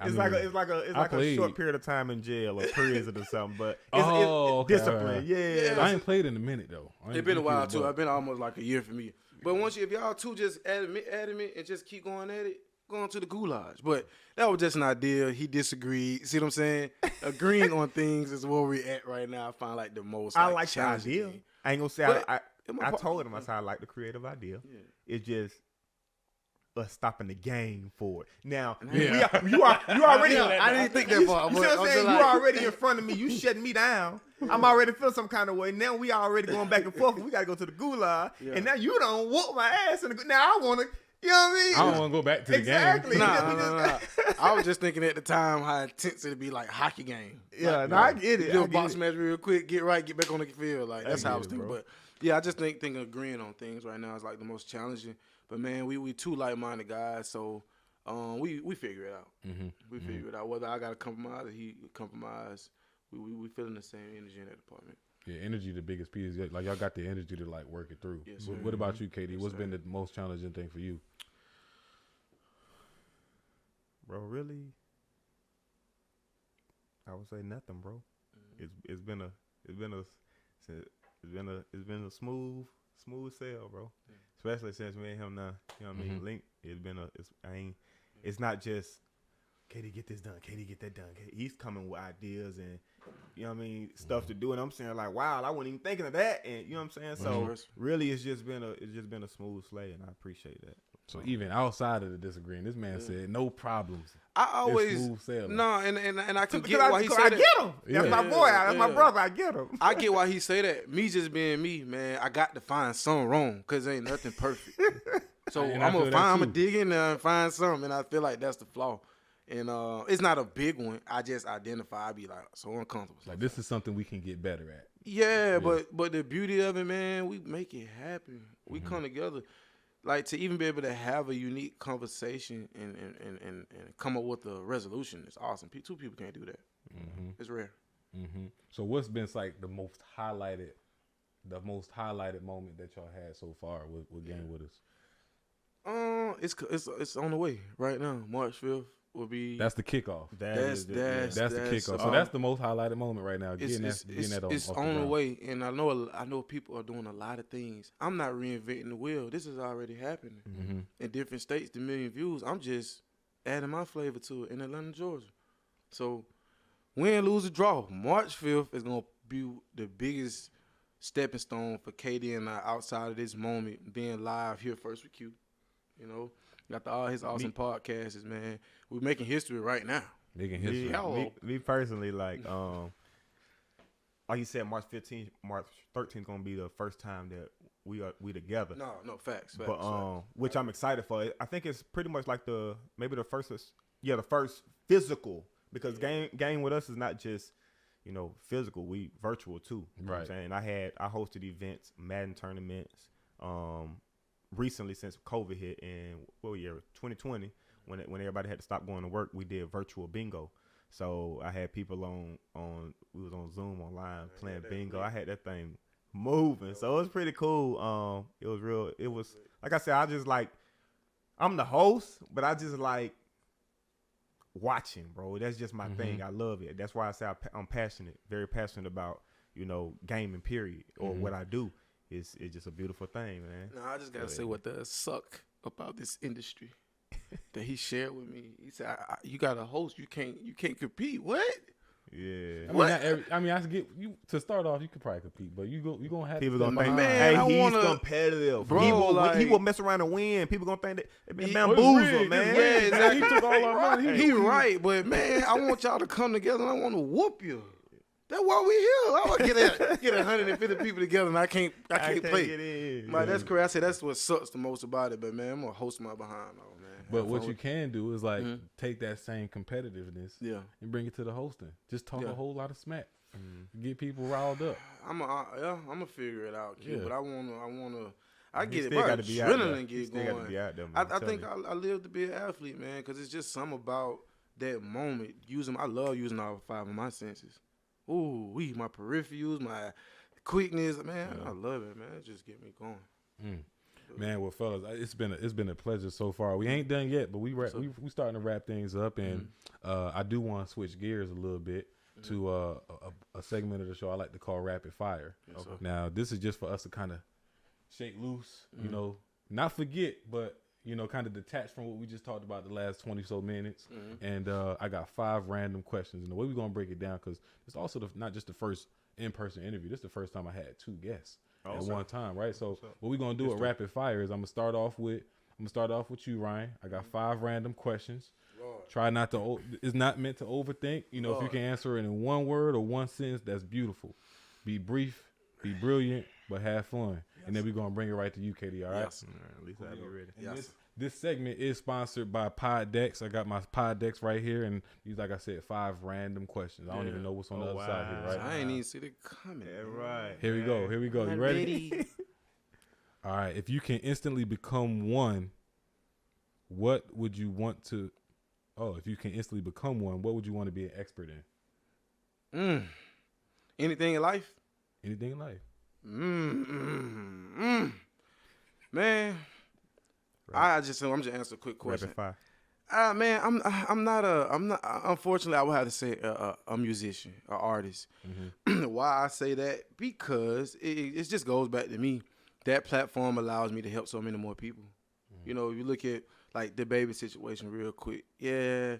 It's like a short period of time in jail or prison or something, but it's okay, discipline. right. Yeah. I ain't played in a minute though. It's been a while too. I've been almost like a year for me. But if y'all two just adamant and just keep going at it, going to the goulash. But that was just an idea. He disagreed. See what I'm saying? Agreeing on things is where we're at right now. I find like the most. I like the challenging idea. thing. I ain't gonna say But I told him I said I like the creative idea. Yeah. It's just us stopping the game for it. Now Yeah. you already. I didn't think that You far. see what I'm saying? You already in front of me. You shutting me down. I'm already feeling some kind of way. Now we already going back and forth. We got to go to the gulag. Yeah. And now you don't whoop my ass. Now I want to, you know what I mean? I don't want to go back to the Exactly. game. Nah. I was just thinking at the time how intense it'd be like hockey game. Yeah, I get it. You do I a get box it. match real quick, get back on the field. Like that's I how I get was it, thinking. bro. But yeah, I just think agreeing on things right now is like the most challenging. But man, we two like-minded guys, so we figure it out. Mm-hmm. We figure it out. Whether I got to compromise or he compromise, we feeling the same energy in that department. Yeah, energy the biggest piece. Like y'all got the energy to like work it through. Yes, What, sir. what about you, Katie? Yes, What's sir. been the most challenging thing for you? Bro, really? I would say nothing, bro. It's been a smooth sail, bro. Yeah. Especially since me and him now, you know what I mean, Mhm. linked. It's not just Katie get this done, Katie get that done. He's coming with ideas and you know what I mean, stuff to do, and I'm saying like, wow, I wasn't even thinking of that, and you know what I'm saying. So Mhm. really, it's just been a smooth sleigh, and I appreciate that. So even outside of the disagreeing, this man said no problems. I It's always smooth sailing. no, and I can Because get why he because said I that. get him. That's Yeah. my boy. That's my Yeah. brother. I get him. I get why he say that. Me just being me, man. I got to find something wrong because ain't nothing perfect. So And I I'm feel that gonna too. dig in there and find something, and I feel like that's the flaw. And it's not a big one. I just identify. I be like so uncomfortable. Like this is something we can get better at. Yeah, but the beauty of it, man, we make it happen. We come together, like to even be able to have a unique conversation and come up with a resolution. It's awesome. Two people can't do that. Mm-hmm. It's rare. Mm-hmm. So what's been like the most highlighted moment that y'all had so far with Game Wit Us? It's on the way right now. March 5th will be. That's the kickoff. That's That's the kickoff. So that's the most highlighted moment right now. Getting that it's off on the ground. way, and I know people are doing a lot of things. I'm not reinventing the wheel. This is already happening Mm-hmm. in different states. The million views. I'm just adding my flavor to it in Atlanta, Georgia. So win, lose, or draw. March 5th is gonna be the biggest stepping stone for KD and I outside of this moment being live here first with Q. You know, got all his awesome podcasts, man. We're making history right now. Making history. Me personally, like you said, March 15th, March 13th gonna be the first time that we together. No, facts. But which I'm excited for. I think it's pretty much like the first physical, because game with us is not just physical. We virtual too. You know what I'm saying? I hosted events, Madden tournaments, recently since COVID hit in 2020 when everybody had to stop going to work. We did virtual bingo. So I had people we was on Zoom online playing bingo. I had that thing moving. So it was pretty cool. It was real. It was, like I said, I'm the host, but I just like watching, bro. That's just my thing. I love it. That's why I say I'm passionate, very passionate about, gaming period or what I do. it's just a beautiful thing, man. No, I just gotta say what does suck about this industry that he shared with me. He said, "You got a host, you can't compete." What? Yeah. I mean, I get you to start off. You could probably compete, but you gonna have People to gonna think, Man, I hey, he's wanna- competitive. Bro, he will like- mess around and win. People gonna think that it been Oh, it's bamboozled, rigged, man. it's rigged. Yeah, exactly. He took all our money. He right, but man, I want y'all to come together and I want to whoop you. That's why we here. I want to get 150 people together and I can't play. Get in. Man, that's crazy. I say that's what sucks the most about it. But man, I'm gonna host my behind though, man. But Have what fun you with- can do is like take that same competitiveness yeah, and bring it to the hosting. Just talk Yeah. a whole lot of smack, get people riled up. I'm gonna figure it out, kid. Yeah. But I He get it. still My gotta be out there. adrenaline He get still going. gotta be out there, man. I I'm think telling I live to be an athlete, man, because it's just something about that moment. I love using all 5 of my senses. Ooh, my peripherals, my quickness, man. I love it, man. It just get me going. Man, well, fellas, it's been a pleasure so far. We ain't done yet, but we starting to wrap things up, and I do want to switch gears a little bit to a segment of the show I like to call Rapid Fire. Yes, sir. Now, this is just for us to kind of shake loose, you know, not forget, but you know, kind of detach from what we just talked about the last 20 so minutes. And I got 5 random questions, and the way we're gonna break it down, because it's also not just the first in-person interview. This is the first time I had 2 guests at one time, right? So what we're gonna do at Rapid Fire is I'm gonna start off with you, Ryan. I got 5 random questions. Try not to. It's not meant to overthink. You know, if you can answer it in one word or one sentence, that's beautiful. Be brief, be brilliant, but have fun. And then we're gonna bring it right to you, KD. All right. Yes. you. At least I'll be ready. And this segment is sponsored by Pod Decks. I got my Pod Decks right here, and these, like I said, 5 random questions. I don't even know what's on the other side here, right? I ain't even see it coming. Yeah, right. Here we go. You ready? All right. If you can instantly become one, what would you want to? Oh, if you can instantly become one, what would you want to be an expert in? Anything in life? Anything in life. Man, I'm just answer a quick question. Rapid fire. Man, I'm not. Unfortunately, I would have to say a musician, an artist. Why I say that? Because it just goes back to me. That platform allows me to help so many more people. You know, if you look at like the baby situation real quick. Yeah,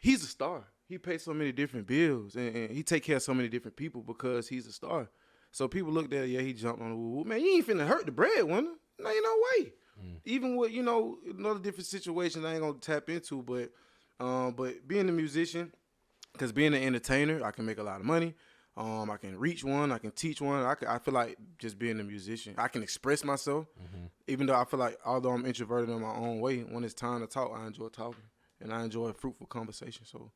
he's a star. He pays so many different bills, and he take care of so many different people because he's a star. So people looked at, he jumped on the woo. Man, you ain't finna hurt the breadwinner. No, ain't no way. Even with, another different situation I ain't gonna tap into, but being a musician, because being an entertainer, I can make a lot of money. I can reach one, I can teach one. I feel like just being a musician, I can express myself. Even though I feel like, although I'm introverted in my own way, when it's time to talk, I enjoy talking and I enjoy fruitful conversation. So.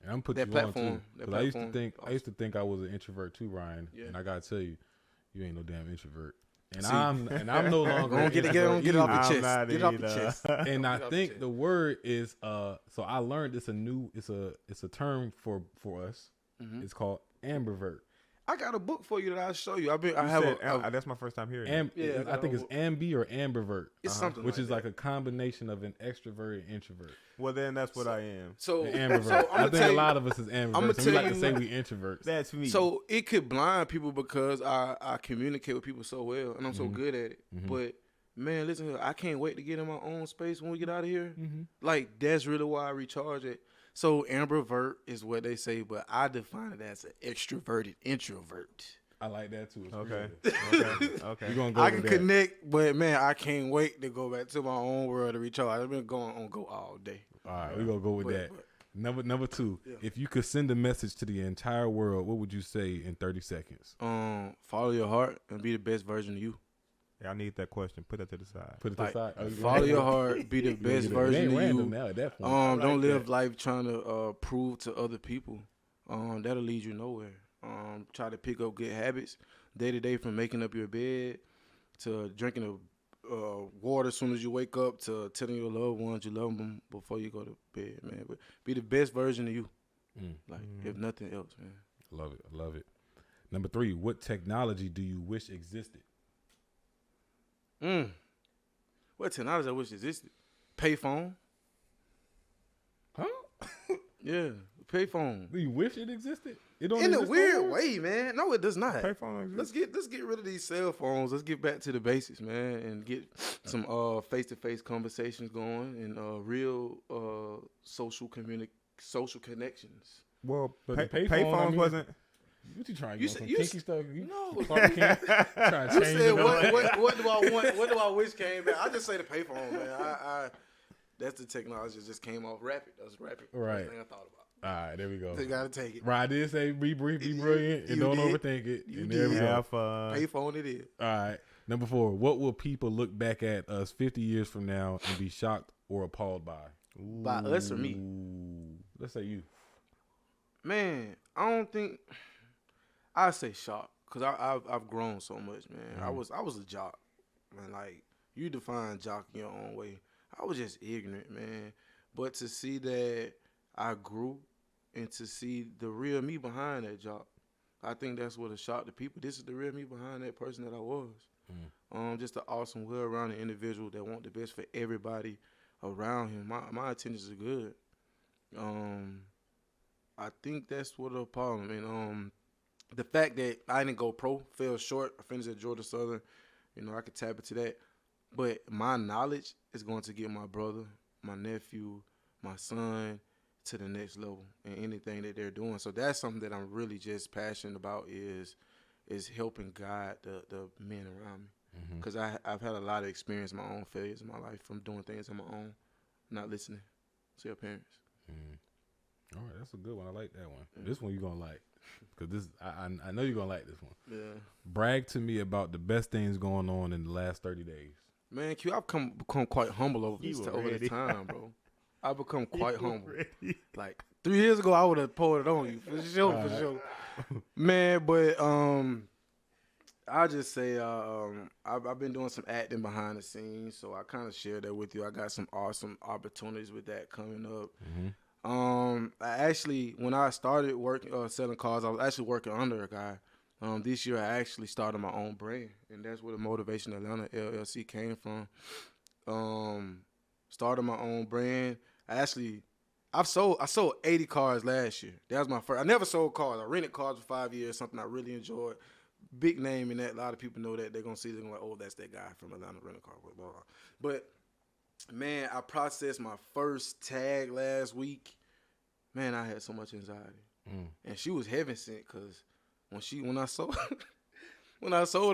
And I'm put That you platform, on too. that 'Cause I used to platform, think I was an introvert too, Ryan. Yeah. And I gotta tell you, you ain't no damn introvert. And See. I'm no longer Go on, an get it introvert off either. your I'm chest. not Get it off your either. chest. And I Get off think your the word is so I learned it's a term for us. It's called ambivert. I got a book for you that I'll show you. I You have said, a that's my first time hearing it. Yeah, I I think it's got ambi or ambivert. It's something which like is that. like a combination of an extrovert and introvert. Well, then that's what I am. so An ambivert. So I think a lot of us is ambiverts. I'ma and we tell like to you- say we introverts. That's me. So it could blind people because I communicate with people so well and I'm so good at it. But man, listen here, I can't wait to get in my own space when we get out of here. Like that's really why I recharge it. So ambivert is what they say, but I define it as an extroverted introvert. I like that too. It's Okay. creative. Okay. We're gonna go I with can that. connect, but man, I can't wait to go back to my own world to recharge. I've been going on go all day. All right, we're gonna go with But- that. but- Number 2. If you could send a message to the entire world, what would you say in 30 seconds? Follow your heart and be the best version of you. Yeah, I need that question. Put that to the side. Put it Like, aside. Oh, you follow gonna- your heart, be the you gonna best get it. It version ain't of random you. now at that point. Don't live life trying to prove to other people. That'll lead you nowhere. Try to pick up good habits day to day, from making up your bed to drinking water as soon as you wake up to telling your loved ones you love them before you go to bed, man. But be the best version of you, like if nothing else, man. Love it. I love it. Number 3, what technology do you wish existed? What technology I wish existed? Payphone. Huh? Yeah, Payphone. Do you wish it existed? It don't In a exist weird no more? way, man. No, it does not. Payphone Let's get rid of these cell phones. Let's get back to the basics, man, and get some face-to-face conversations going and real social connections. Well, But the payphone, payphones I mean, wasn't. What you trying to You get said- some you kinky s- stuff? You No. Clark Kent? Trying to You change said it up? what do I want? What do I wish came back? I just say the payphone, man. I that's the technology that just came off rapid. That's rapid. Right. First thing I thought about. All right, there we go. They gotta take it. Right, I did say be brief, be brilliant, and You don't did. overthink it. You And there we did. go. Have fun. Payphone it is. All right. Number 4. What will people look back at us 50 years from now and be shocked or appalled by? By us or me? Ooh. Let's say you. Man, I don't think I say shock because I've grown so much, man. I was a jock, man. Like you define jock in your own way. I was just ignorant, man. But to see that I grew and to see the real me behind that jock, I think that's what a shock to people. This is the real me behind that person that I was. Just an awesome, well-rounded individual that want the best for everybody around him. My intentions are good. I think that's what the problem. And the fact that I didn't go pro, fell short. I finished at Georgia Southern. I could tap into that. But my knowledge is going to get my brother, my nephew, my son to the next level in anything that they're doing. So that's something that I'm really just passionate about is helping guide the men around me. Because I've had a lot of experience, my own failures in my life from doing things on my own, not listening to your parents. All right, that's a good one. I like that one. This one you're going to like. Because this, I know you're going to like this one. Yeah. Brag to me about the best things going on in the last 30 days. Man, Q, I've become quite humble over You were the ready. time, bro. I've become quite humble. Ready. Like 3 years ago, I would have poured it on you for sure. Man, but I just say I've been doing some acting behind the scenes, so I kind of share that with you. I got some awesome opportunities with that coming up. I actually, when I started working selling cars, I was actually working under a guy. This year, I actually started my own brand, and that's where the Motivation Atlanta LLC came from. Started my own brand. I sold 80 cars last year. That was my first. I never sold cars. I rented cars for 5 years, something I really enjoyed. Big name in that. A lot of people know that. They're going to see it. They're going to be like, oh, that's that guy from Atlanta rental car. Blah, blah, blah. But, man, I processed my first tag last week. Man, I had so much anxiety. And she was heaven sent because when I sold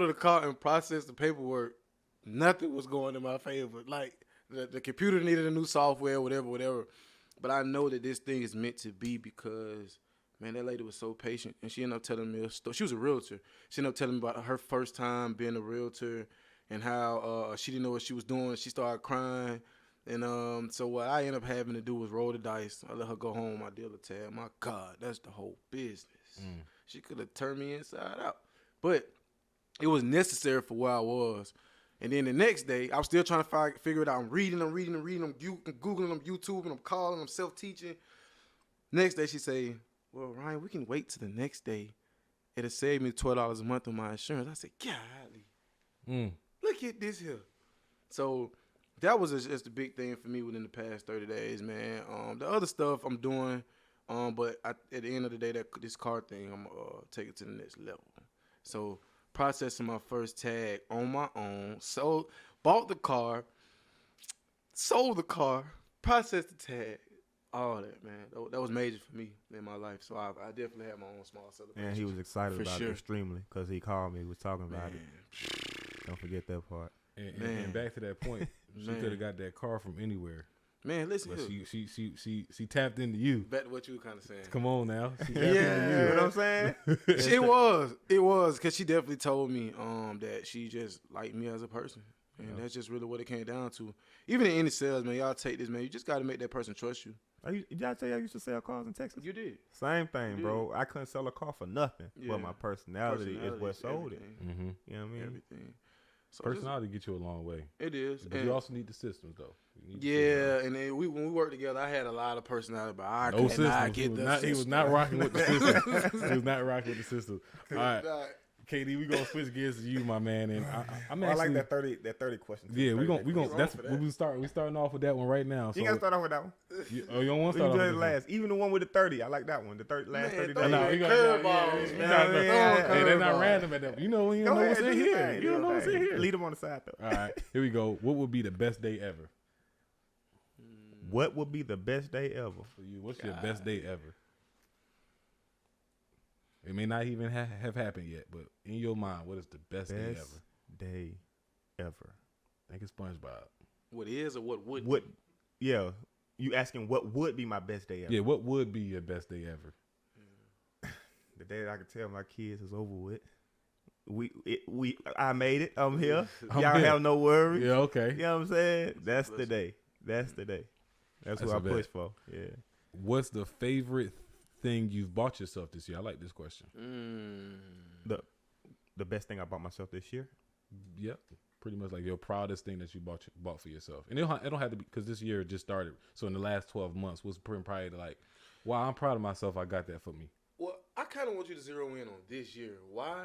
her the car and processed the paperwork, nothing was going in my favor. Like, the computer needed a new software, whatever. But I know that this thing is meant to be because, man, that lady was so patient. And she ended up telling me a story. She was a realtor. She ended up telling me about her first time being a realtor and how she didn't know what she was doing. She started crying. And so what I ended up having to do was roll the dice. I let her go home. I deal a tab. My God, that's the whole business. She could have turned me inside out. But it was necessary for where I was. And then the next day, I was still trying to figure it out. I'm reading, I'm Googling, I'm YouTubing, I'm calling, I'm self-teaching. Next day, she say, well, Ryan, we can wait till the next day. It'll save me $12 a month on my insurance. I said, golly, look at this here. So that was just a big thing for me within the past 30 days, man. The other stuff I'm doing, but at the end of the day, this car thing, I'm going to take it to the next level. So processing my first tag on my own. So bought the car, sold the car, processed the tag, all that, man. That was major for me in my life. So I definitely had my own small celebration. And he was excited For about sure. it extremely because he called me, was talking about it. Don't forget that part. And back to that point, she Man. could have got that car from anywhere. Man, listen But here. she tapped into you. Back to what you were kind of saying. Come on now. She tapped Yeah. into You know what I'm saying? It was, because she definitely told me that she just liked me as a person. And that's just really what it came down to. Even in any sales, man, y'all take this, man. You just got to make that person trust you. Did I tell you I used to sell cars in Texas? You did. Same thing, bro. I couldn't sell a car for nothing, Yeah. but my personality is what sold it. everything. You know what I mean? Everything. So Personality get you a long way. it is. But And you also need the systems, though. You need the yeah, and then when we worked together, I had a lot of personality, but I systems. could not He get was the not, he was system. not rocking with the system. He was not rocking with the system. All right. Not. KD, we gonna switch gears to you, my man. And I'm I actually like that 30 question. yeah, we gonna that's for that. what we starting off with that one right now. So You gotta start off with that one. you don't want to You start do off it with this one? last. Even the one with the 30. I like that one. The last 30 days. No, you you got curveballs, man. Hey, they're not random at that. You know, you Go know ahead, what's do in your here. thing, You don't know what's in here. Lead them on the side though. All right, here we go. What would be the best day ever What would be the best day ever? for you? What's your best day ever? It may not even have happened yet, but in your mind, what is the best day ever? Best day ever. I think it's SpongeBob. What is or what would? What? Yeah, you asking what would be my best day ever? Yeah, what would be your best day ever? The day that I could tell my kids is over with. I made it. I'm here. Y'all here. have no worries. Yeah, okay. You know what I'm saying? That's the day. That's the day. That's That's what I a bet. push for. Yeah. What's the favorite thing you've bought yourself this year? I like this question. The best thing I bought myself this year. Yep, pretty much like your proudest thing that you bought for yourself. And it don't have to be because this year just started. So in the last 12 months was probably like, wow, I'm proud of myself. I got that for me. Well, I kind of want you to zero in on this year. Why?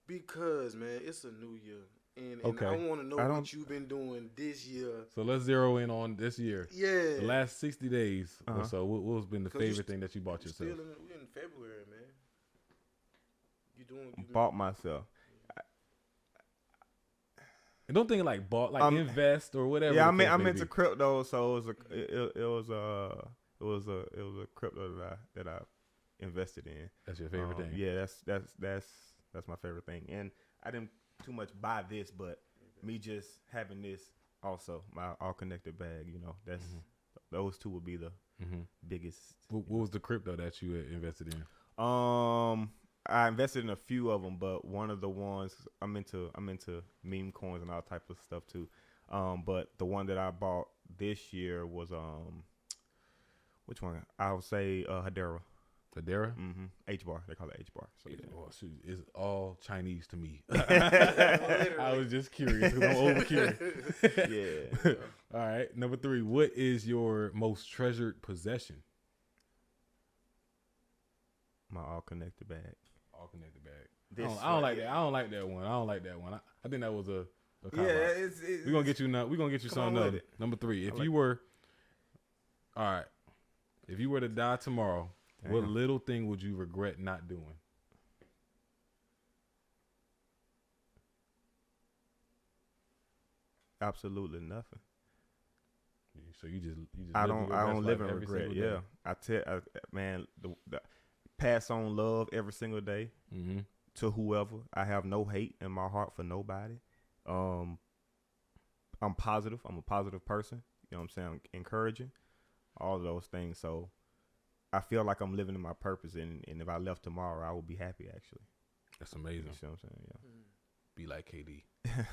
Because, man, it's a new year. And Okay. I want to know I don't- what you've been doing this year. So let's zero in on this year. Yeah. The last 60 days or Uh-huh. so. What's been the 'Cause you favorite thing that you bought yourself? We're in February, man. You been- Bought myself. And don't think like bought, like invest or whatever. Yeah, the case I'm may into be. crypto, so it was a crypto that I invested in. That's your favorite thing. Yeah, that's my favorite thing. And I didn't too much buy this, but me just having this also, my all connected bag, you know, that's those two would be the biggest. What was the crypto that you invested in? I invested in a few of them, but one of the ones I'm into meme coins and all type of stuff too. But the one that I bought this year was which one? I would say Hedera. Hedera? H-bar. They call it H-bar. So yeah. Oh, shoot. It's all Chinese to me. I was just curious because I'm over curious. Yeah. All right. Number 3. What is your most treasured possession? My all connected bag. All connected bag. I don't like that. I don't like that one. I think that was a cop out. it's We're gonna get you now. We're gonna get you Come on something with else. it. Number 3. If I like you were all right, if you were to die tomorrow, what Damn. little thing would you regret not doing? absolutely nothing. So you just I living your don't best live life in every regret. single Yeah, man, the pass on love every single day day. to whoever. I have no hate in my heart for nobody. I'm positive. I'm a positive person. You know what I'm saying? I'm encouraging, all of those things. So I feel like I'm living in my purpose, and if I left tomorrow, I would be happy actually. That's amazing. You see what I'm saying? Be like KD. Yeah.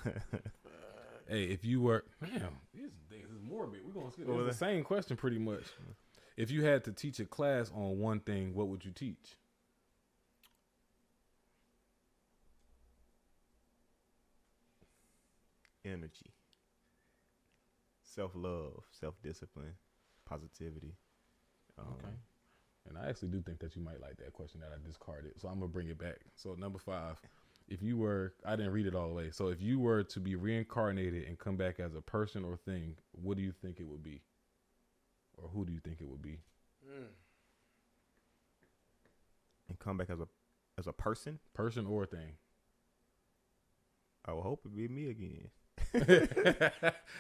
Hey, if you were, damn, this is morbid. We're gonna skip. What It's was the same question pretty much. If you had to teach a class on one thing, what would you teach? Energy, self-love, self-discipline, positivity. Okay. And I actually do think that you might like that question that I discarded. So I'm gonna bring it back. So number 5, if you were, I didn't read it all the way. So if you were to be reincarnated and come back as a person or thing, what do you think it would be? Or who do you think it would be? And come back as a person. Person or thing? I would hope it'd be me again.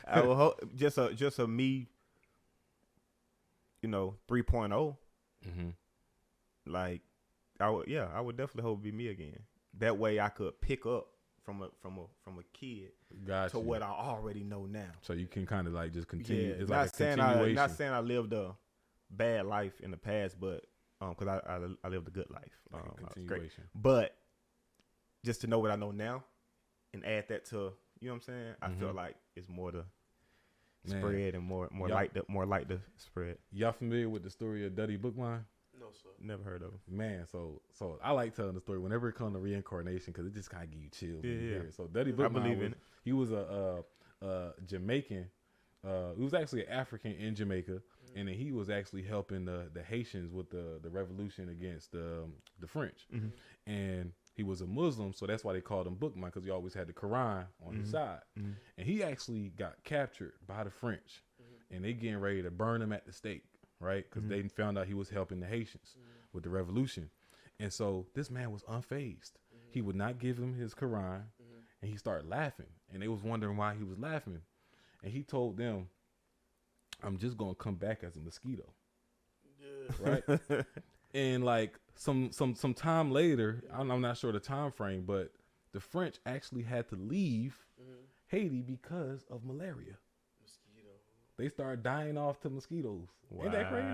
I would hope just a me, 3.0. Like I would definitely hope it'd be me again. That way I could pick up from a kid Gotcha. to what I already know now. So you can kind of like just continue. Yeah, It's not like a saying continuation. not saying I lived a bad life in the past, but because I lived a good life. Like a I was great. continuation. But just to know what I know now and add that to, you know what I'm saying? I feel like it's more to Man. spread and more light to spread. Y'all familiar with the story of Duddy Bookline? No, sir. Never heard of him. Man, so I like telling the story whenever it comes to reincarnation because it just kind of give you chills. when you Yeah. hear it. So Duddy I Bookline, believe in it. he was a Jamaican. He was actually an African in Jamaica, and then he was actually helping the Haitians with the revolution against the French. And he was a Muslim, so that's why they called him Bookman, because he always had the Quran on his side. And he actually got captured by the French, and they getting ready to burn him at the stake, right? Because they found out he was helping the Haitians with the revolution. And so this man was unfazed. He would not give him his Quran, and he started laughing. And they was wondering why he was laughing. And he told them, I'm just going to come back as a mosquito. Yeah. Right? And like some time later, I'm not sure the time frame, but the French actually had to leave Haiti because of malaria. They started dying off to mosquitoes. Wow. Ain't that crazy?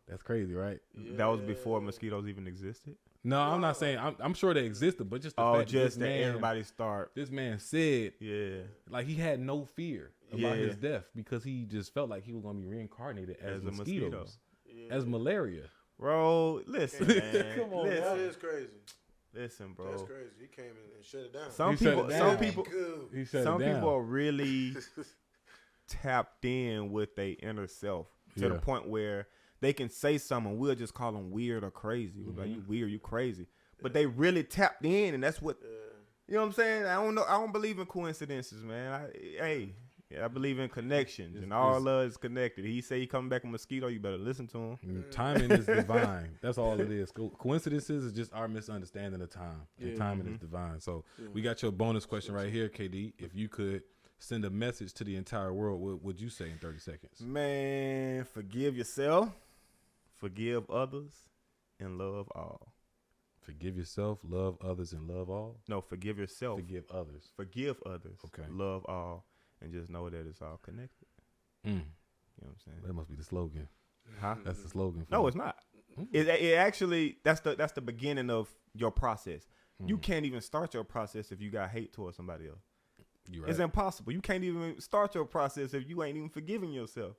That's crazy, right? Yeah. That was before mosquitoes even existed? No, I'm not saying. I'm sure they existed, but just the fact just that that everybody start. This man said, like he had no fear about his death because he just felt like he was going to be reincarnated as mosquitoes, as malaria. Bro, listen, man. Come on, that is crazy. Listen, bro. That's crazy. He came in and shut it down. Some people are really tapped in with their inner self to the point where they can say something. We'll just call them weird or crazy. We're like, you weird, you crazy. But they really tapped in, and that's what you know what I'm saying. I don't believe in coincidences, man. I believe in connections, and all love is connected. He say he coming back a mosquito, you better listen to him. Timing is divine. That's all it is. Coincidences is just our misunderstanding of time. And timing is divine. So we got your bonus question right here, KD. If you could send a message to the entire world, what would you say in 30 seconds? Man, forgive yourself, forgive others, and love all. Forgive yourself, love others, and love all? No, forgive yourself. Forgive others. Forgive others. Okay. Love all. And just know that it's all connected. You know what I'm saying? That must be the slogan. Huh? That's the slogan. No, it's not. It actually, that's the beginning of your process. You can't even start your process if you got hate towards somebody else. Right. It's impossible. You can't even start your process if you ain't even forgiving yourself.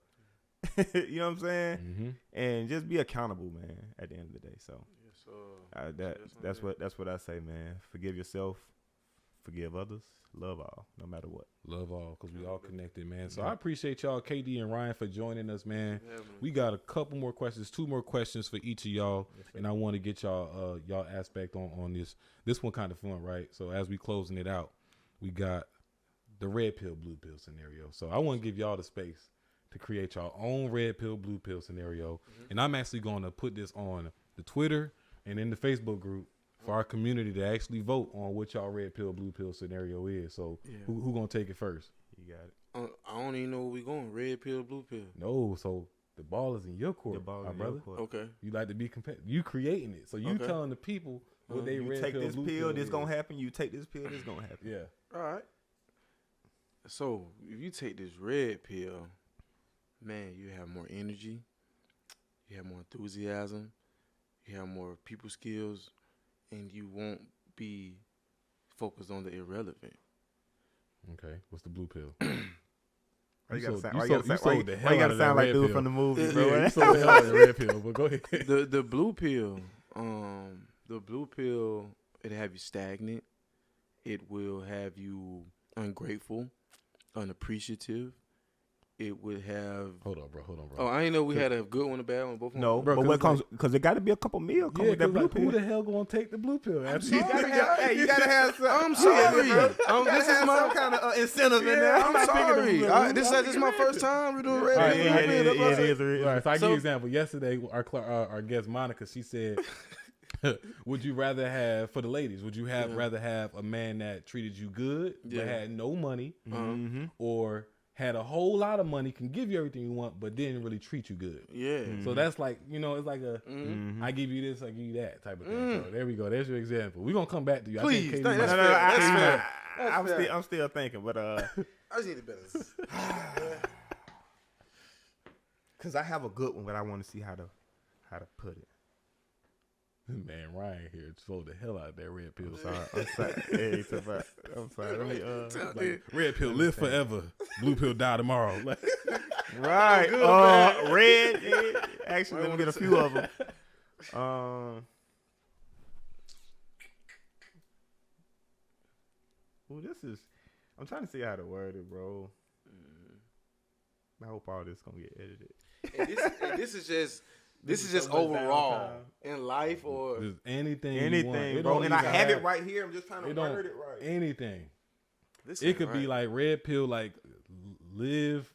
You know what I'm saying? And just be accountable, man, at the end of the day. So that's what I say, man. Forgive yourself, forgive others, love all, no matter what. Love all, because we all connected, man. So I appreciate y'all, KD and Ryan, for joining us, man. We got a couple more questions, 2 more questions for each of y'all, and I want to get y'all aspect on this. This one kind of fun, right? So as we closing it out, we got the red pill, blue pill scenario. So I want to give y'all the space to create your own red pill, blue pill scenario. And I'm actually going to put this on the Twitter and in the Facebook group for our community to actually vote on what y'all red pill, blue pill scenario is. So who going to take it first? You got it. I don't even know where we going. Red pill, blue pill. No, so the ball is in your court, my brother. Okay. You like to be competitive. You creating it. So you telling the people what they red take pill, this blue pill, this is. going to happen. You take this pill, this going to happen. Yeah. All right. So if you take this red pill, man, you have more energy, you have more enthusiasm, you have more people skills, and you won't be focused on the irrelevant. Okay. What's the blue pill? Why you gotta gotta sound like dude from the movie, bro? Yeah, you sold the hell out of the red pill, but go ahead. The blue pill, it'll have you stagnant. It will have you ungrateful, unappreciative. It would have. Hold on, bro. Oh, I didn't know we had a good one, a bad one, both. No, bro, but what comes because it got to be a couple meal. Come with that blue pill. Who the hell gonna take the blue pill? I'm sorry. You gotta have some. I'm sorry. This is my some kind of incentive in there. I'm sorry. This is my first time we're doing red pill. It is. All right, so I give you an example. Yesterday, our guest Monica, she said, "Would you rather have for the ladies? Would you rather have a man that treated you good but had no money, or had a whole lot of money, can give you everything you want, but didn't really treat you good?" Yeah. So that's like, it's like a, I give you this, I give you that type of thing. So there we go. There's your example. We're going to come back to you. Please. I think That's fair. I'm still thinking, but I just need a better. Because I have a good one, but I want to see how to put it. Man, Ryan here sold the hell out of that red pill. I'm sorry. I'm sorry. Let me, red pill live forever. Blue pill die tomorrow. Right. Red. Actually, let me get a few of them. I'm trying to see how to word it, bro. I hope all this gonna get edited. And this is just This is just overall in life or Just anything, anything, bro. And I have it right here. I'm just trying to word it right. Anything. this. It could be like red pill, like live,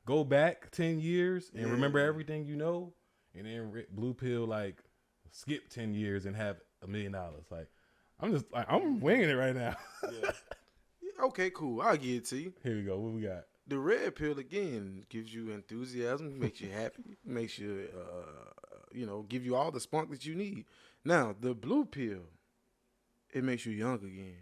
go back 10 years and remember everything you know, and then blue pill, like skip 10 years and have $1 million. Like, I'm winging it right now. Yeah. Okay, cool. I'll give it to you. Here we go. What we got? The red pill again gives you enthusiasm, makes you happy, makes you, give you all the spunk that you need. Now the blue pill, it makes you young again.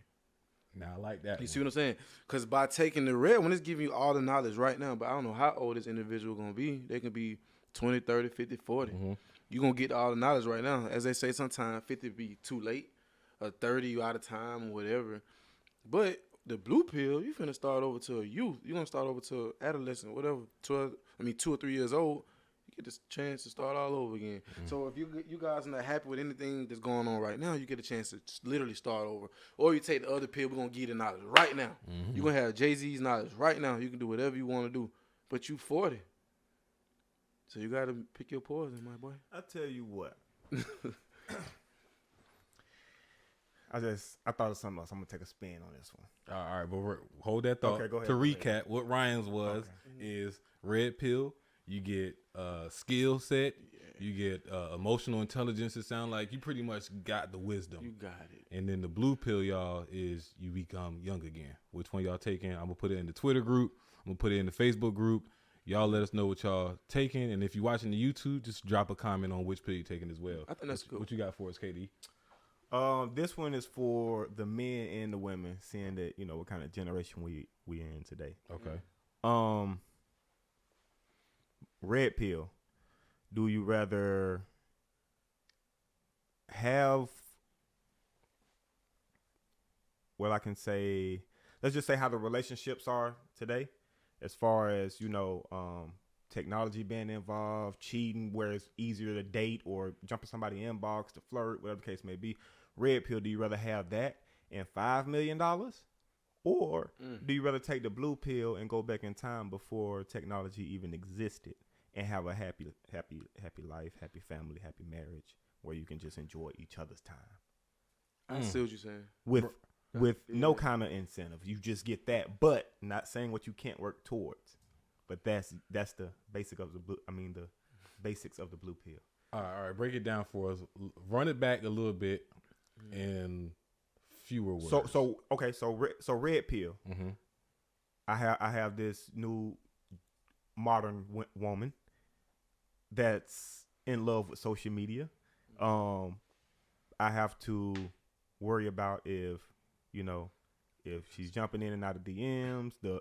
Now I like that. You see what I'm saying? Because by taking the red one, it's giving you all the knowledge right now. But I don't know how old this individual gonna be. They can be 20, 30, 50, 40. Mm-hmm. You're gonna get all the knowledge right now. As they say, sometimes 50 be too late, or 30 you out of time or whatever. But the blue pill, you finna start over to a youth. You're gonna start over to adolescent, whatever. 2 or 3 years old. You get this chance to start all over again. Mm-hmm. So if you guys are not happy with anything that's going on right now, you get a chance to literally start over. Or you take the other pill. We're gonna give you the knowledge right now. Mm-hmm. You're gonna have Jay-Z's knowledge right now. You can do whatever you want to do. But you 40. So you gotta pick your poison, my boy. I tell you what. I thought of something else. I'm gonna take a spin on this one. All right, but hold that thought. Okay, go ahead, to recap, what Ryan's was is red pill. You get skill set. Yeah. You get emotional intelligence. It sounds like you pretty much got the wisdom. You got it. And then the blue pill, y'all, is you become young again. Which one y'all taking? I'm gonna put it in the Twitter group. I'm gonna put it in the Facebook group. Y'all let us know what y'all taking. And if you're watching the YouTube, just drop a comment on which pill you're taking as well. I think that's good. What you got for us, KD? This one is for the men and the women, seeing that, what kind of generation we in today. Okay. Red pill. Do you rather have, well, I can say, let's just say how the relationships are today, as far as, technology being involved, cheating, where it's easier to date or jump in somebody's inbox to flirt, whatever the case may be. Red pill, do you rather have that and $5 million? Or do you rather take the blue pill and go back in time before technology even existed and have a happy life, happy family, happy marriage where you can just enjoy each other's time? I see what you're saying. With no kind of incentive. You just get that, but not saying what you can't work towards. But that's the basic of the blue. The basics of the blue pill. All right, break it down for us. Run it back a little bit in fewer words. So red pill. Mm-hmm. I have this new modern woman that's in love with social media. I have to worry about if she's jumping in and out of DMs, the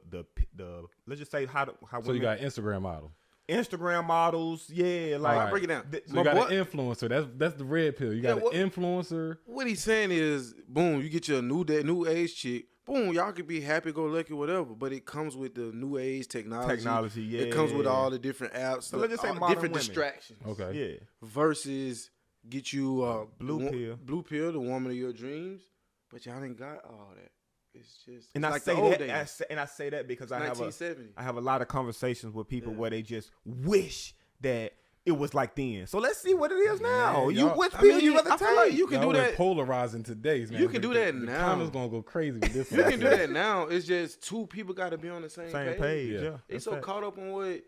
let's just say how so women, you got Instagram models, yeah, like right. Break it down. So you got an influencer. That's the red pill. You got an influencer. What he's saying is, boom, you get your new age chick. Boom, y'all could be happy go lucky, whatever, but it comes with the new age technology. Yeah. It comes with all the different apps. So let's just say different women. distractions. Okay. Yeah. Versus get you blue pill. Blue pill, the woman of your dreams, but y'all ain't got all that. It's just and I like say the old that, days. I say that because I I have a lot of conversations with people where they just wish that it was like then. So let's see what it is now. Which pill you rather take? Like you can do that. Polarizing today's, man. You can do that now. The comments gonna go crazy with this. You can do that now. It's just two people got to be on the same page. Yeah. They so caught up on what.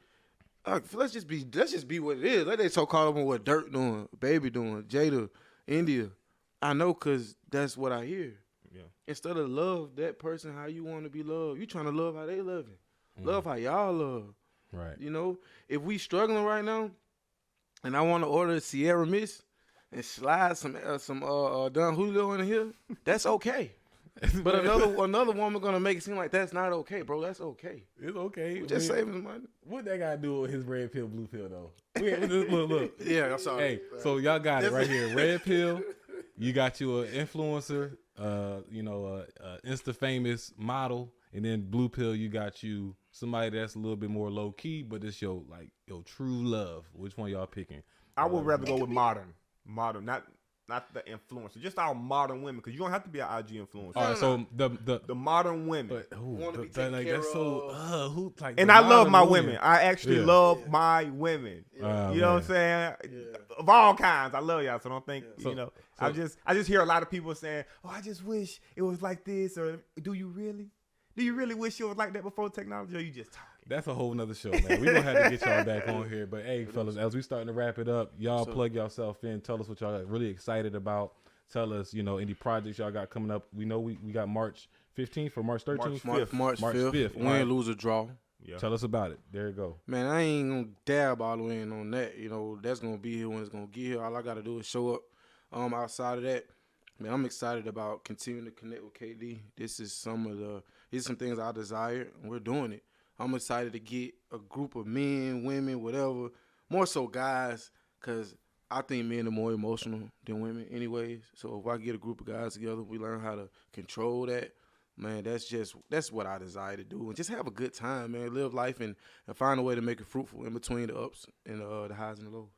Let's just be what it is. Like they so caught up on what Dirt doing, Baby doing, Jada, India. I know because that's what I hear. Yeah. Instead of love that person how you want to be loved, you trying to love how they loving. Love how y'all love. Right. If we struggling right now, and I want to order Sierra Mist and slide some Don Julio in here, that's okay. But another woman gonna make it seem like that's not okay, bro. That's okay. It's okay. We're just saving money. What that got to do with his red pill, blue pill though? Look. Yeah, I'm sorry. Hey, so y'all got it right here. Red pill. You got you an influencer, Insta famous model, and then blue pill. You got you somebody that's a little bit more low key, but it's your true love. Which one y'all picking? I would rather go with modern, not not the influencer, just our modern women, because you don't have to be an IG influencer. All right, so the modern women. but Want to be that, taken like care that's so of. who like. And the I love modern my women. I actually Yeah. love my women. Oh, You know what I'm saying? Of all kinds, I love y'all. So don't think So- you know. so- I just hear a lot of people saying, "Oh, I just wish it was like this," or "Do you really? Do you really wish it was like that before technology?" Or you just talking? That's a whole nother show, man. We gonna have to get y'all back on here. But hey, fellas, as we starting to wrap it up, y'all plug yourself in. Tell us what y'all are really excited about. Tell us, any projects y'all got coming up. We know we got March 15th or March 13th. March 5th. Win, lose, or draw. Yeah. Tell us about it. There you go. Man, I ain't gonna dab all the way in on that. That's gonna be here when it's gonna get here. All I gotta do is show up. Outside of that, man, I'm excited about continuing to connect with KD. These are some things I desire, and we're doing it. I'm excited to get a group of men, women, whatever, more so guys, because I think men are more emotional than women anyways. So if I get a group of guys together, we learn how to control that. Man, that's what I desire to do. And just have a good time, man. Live life and find a way to make it fruitful in between the ups and the highs and the lows.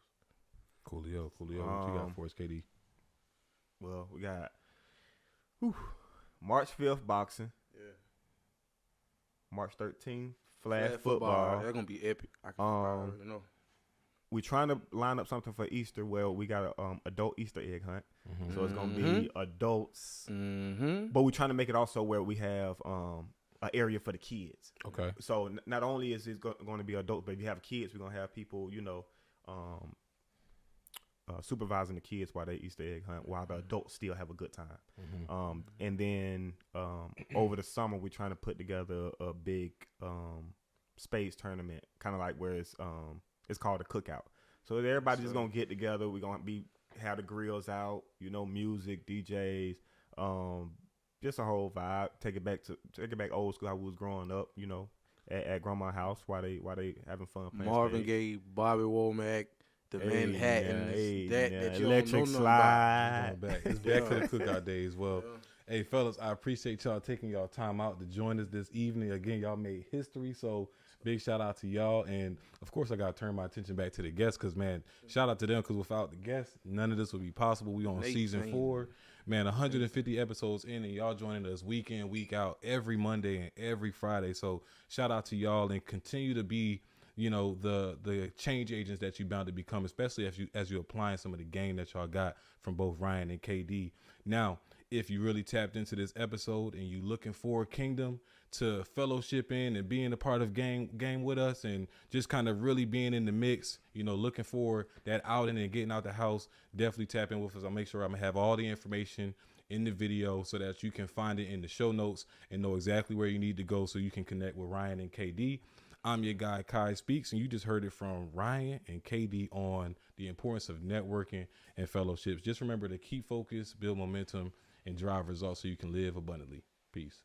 Coolio. What you got for us, KD? Well, we got March 5th boxing. Yeah. March 13th flag football. That's gonna be epic. I already know. We're trying to line up something for Easter. Well, we got a adult Easter egg hunt, so it's gonna be adults. But we're trying to make it also where we have an area for the kids. Okay. So not only is it going to be adults, but if you have kids, we're gonna have people, supervising the kids while they Easter egg hunt, while the adults still have a good time. And then over the summer, we're trying to put together a big spades tournament, kind of like where it's called a cookout. So everybody's just gonna get together. We're gonna have the grills out, music, DJs, just a whole vibe. Take it back old school how we was growing up, at grandma's house while they having fun playing Marvin spades. Gaye, Bobby Womack, the Manhattan, that you electric don't know slide. It's back to the cookout days. Well, hey, fellas, I appreciate y'all taking y'all time out to join us this evening. Again, y'all made history, so big shout out to y'all. And, of course, I got to turn my attention back to the guests because, man, shout out to them because without the guests, none of this would be possible. We on season 4. Man, 150 episodes in, and y'all joining us week in, week out, every Monday and every Friday. So shout out to y'all and continue to be, the change agents that you bound to become, especially as you're applying some of the game that y'all got from both Ryan and KD. Now, if you really tapped into this episode and you looking for Kingdom to fellowship in and being a part of game with us and just kind of really being in the mix, looking for that outing and getting out the house, definitely tap in with us. I'll make sure I'm gonna have all the information in the video so that you can find it in the show notes and know exactly where you need to go so you can connect with Ryan and KD. I'm your guy, Kai Speaks, and you just heard it from Ryan and KD on the importance of networking and fellowships. Just remember to keep focused, build momentum, and drive results so you can live abundantly. Peace.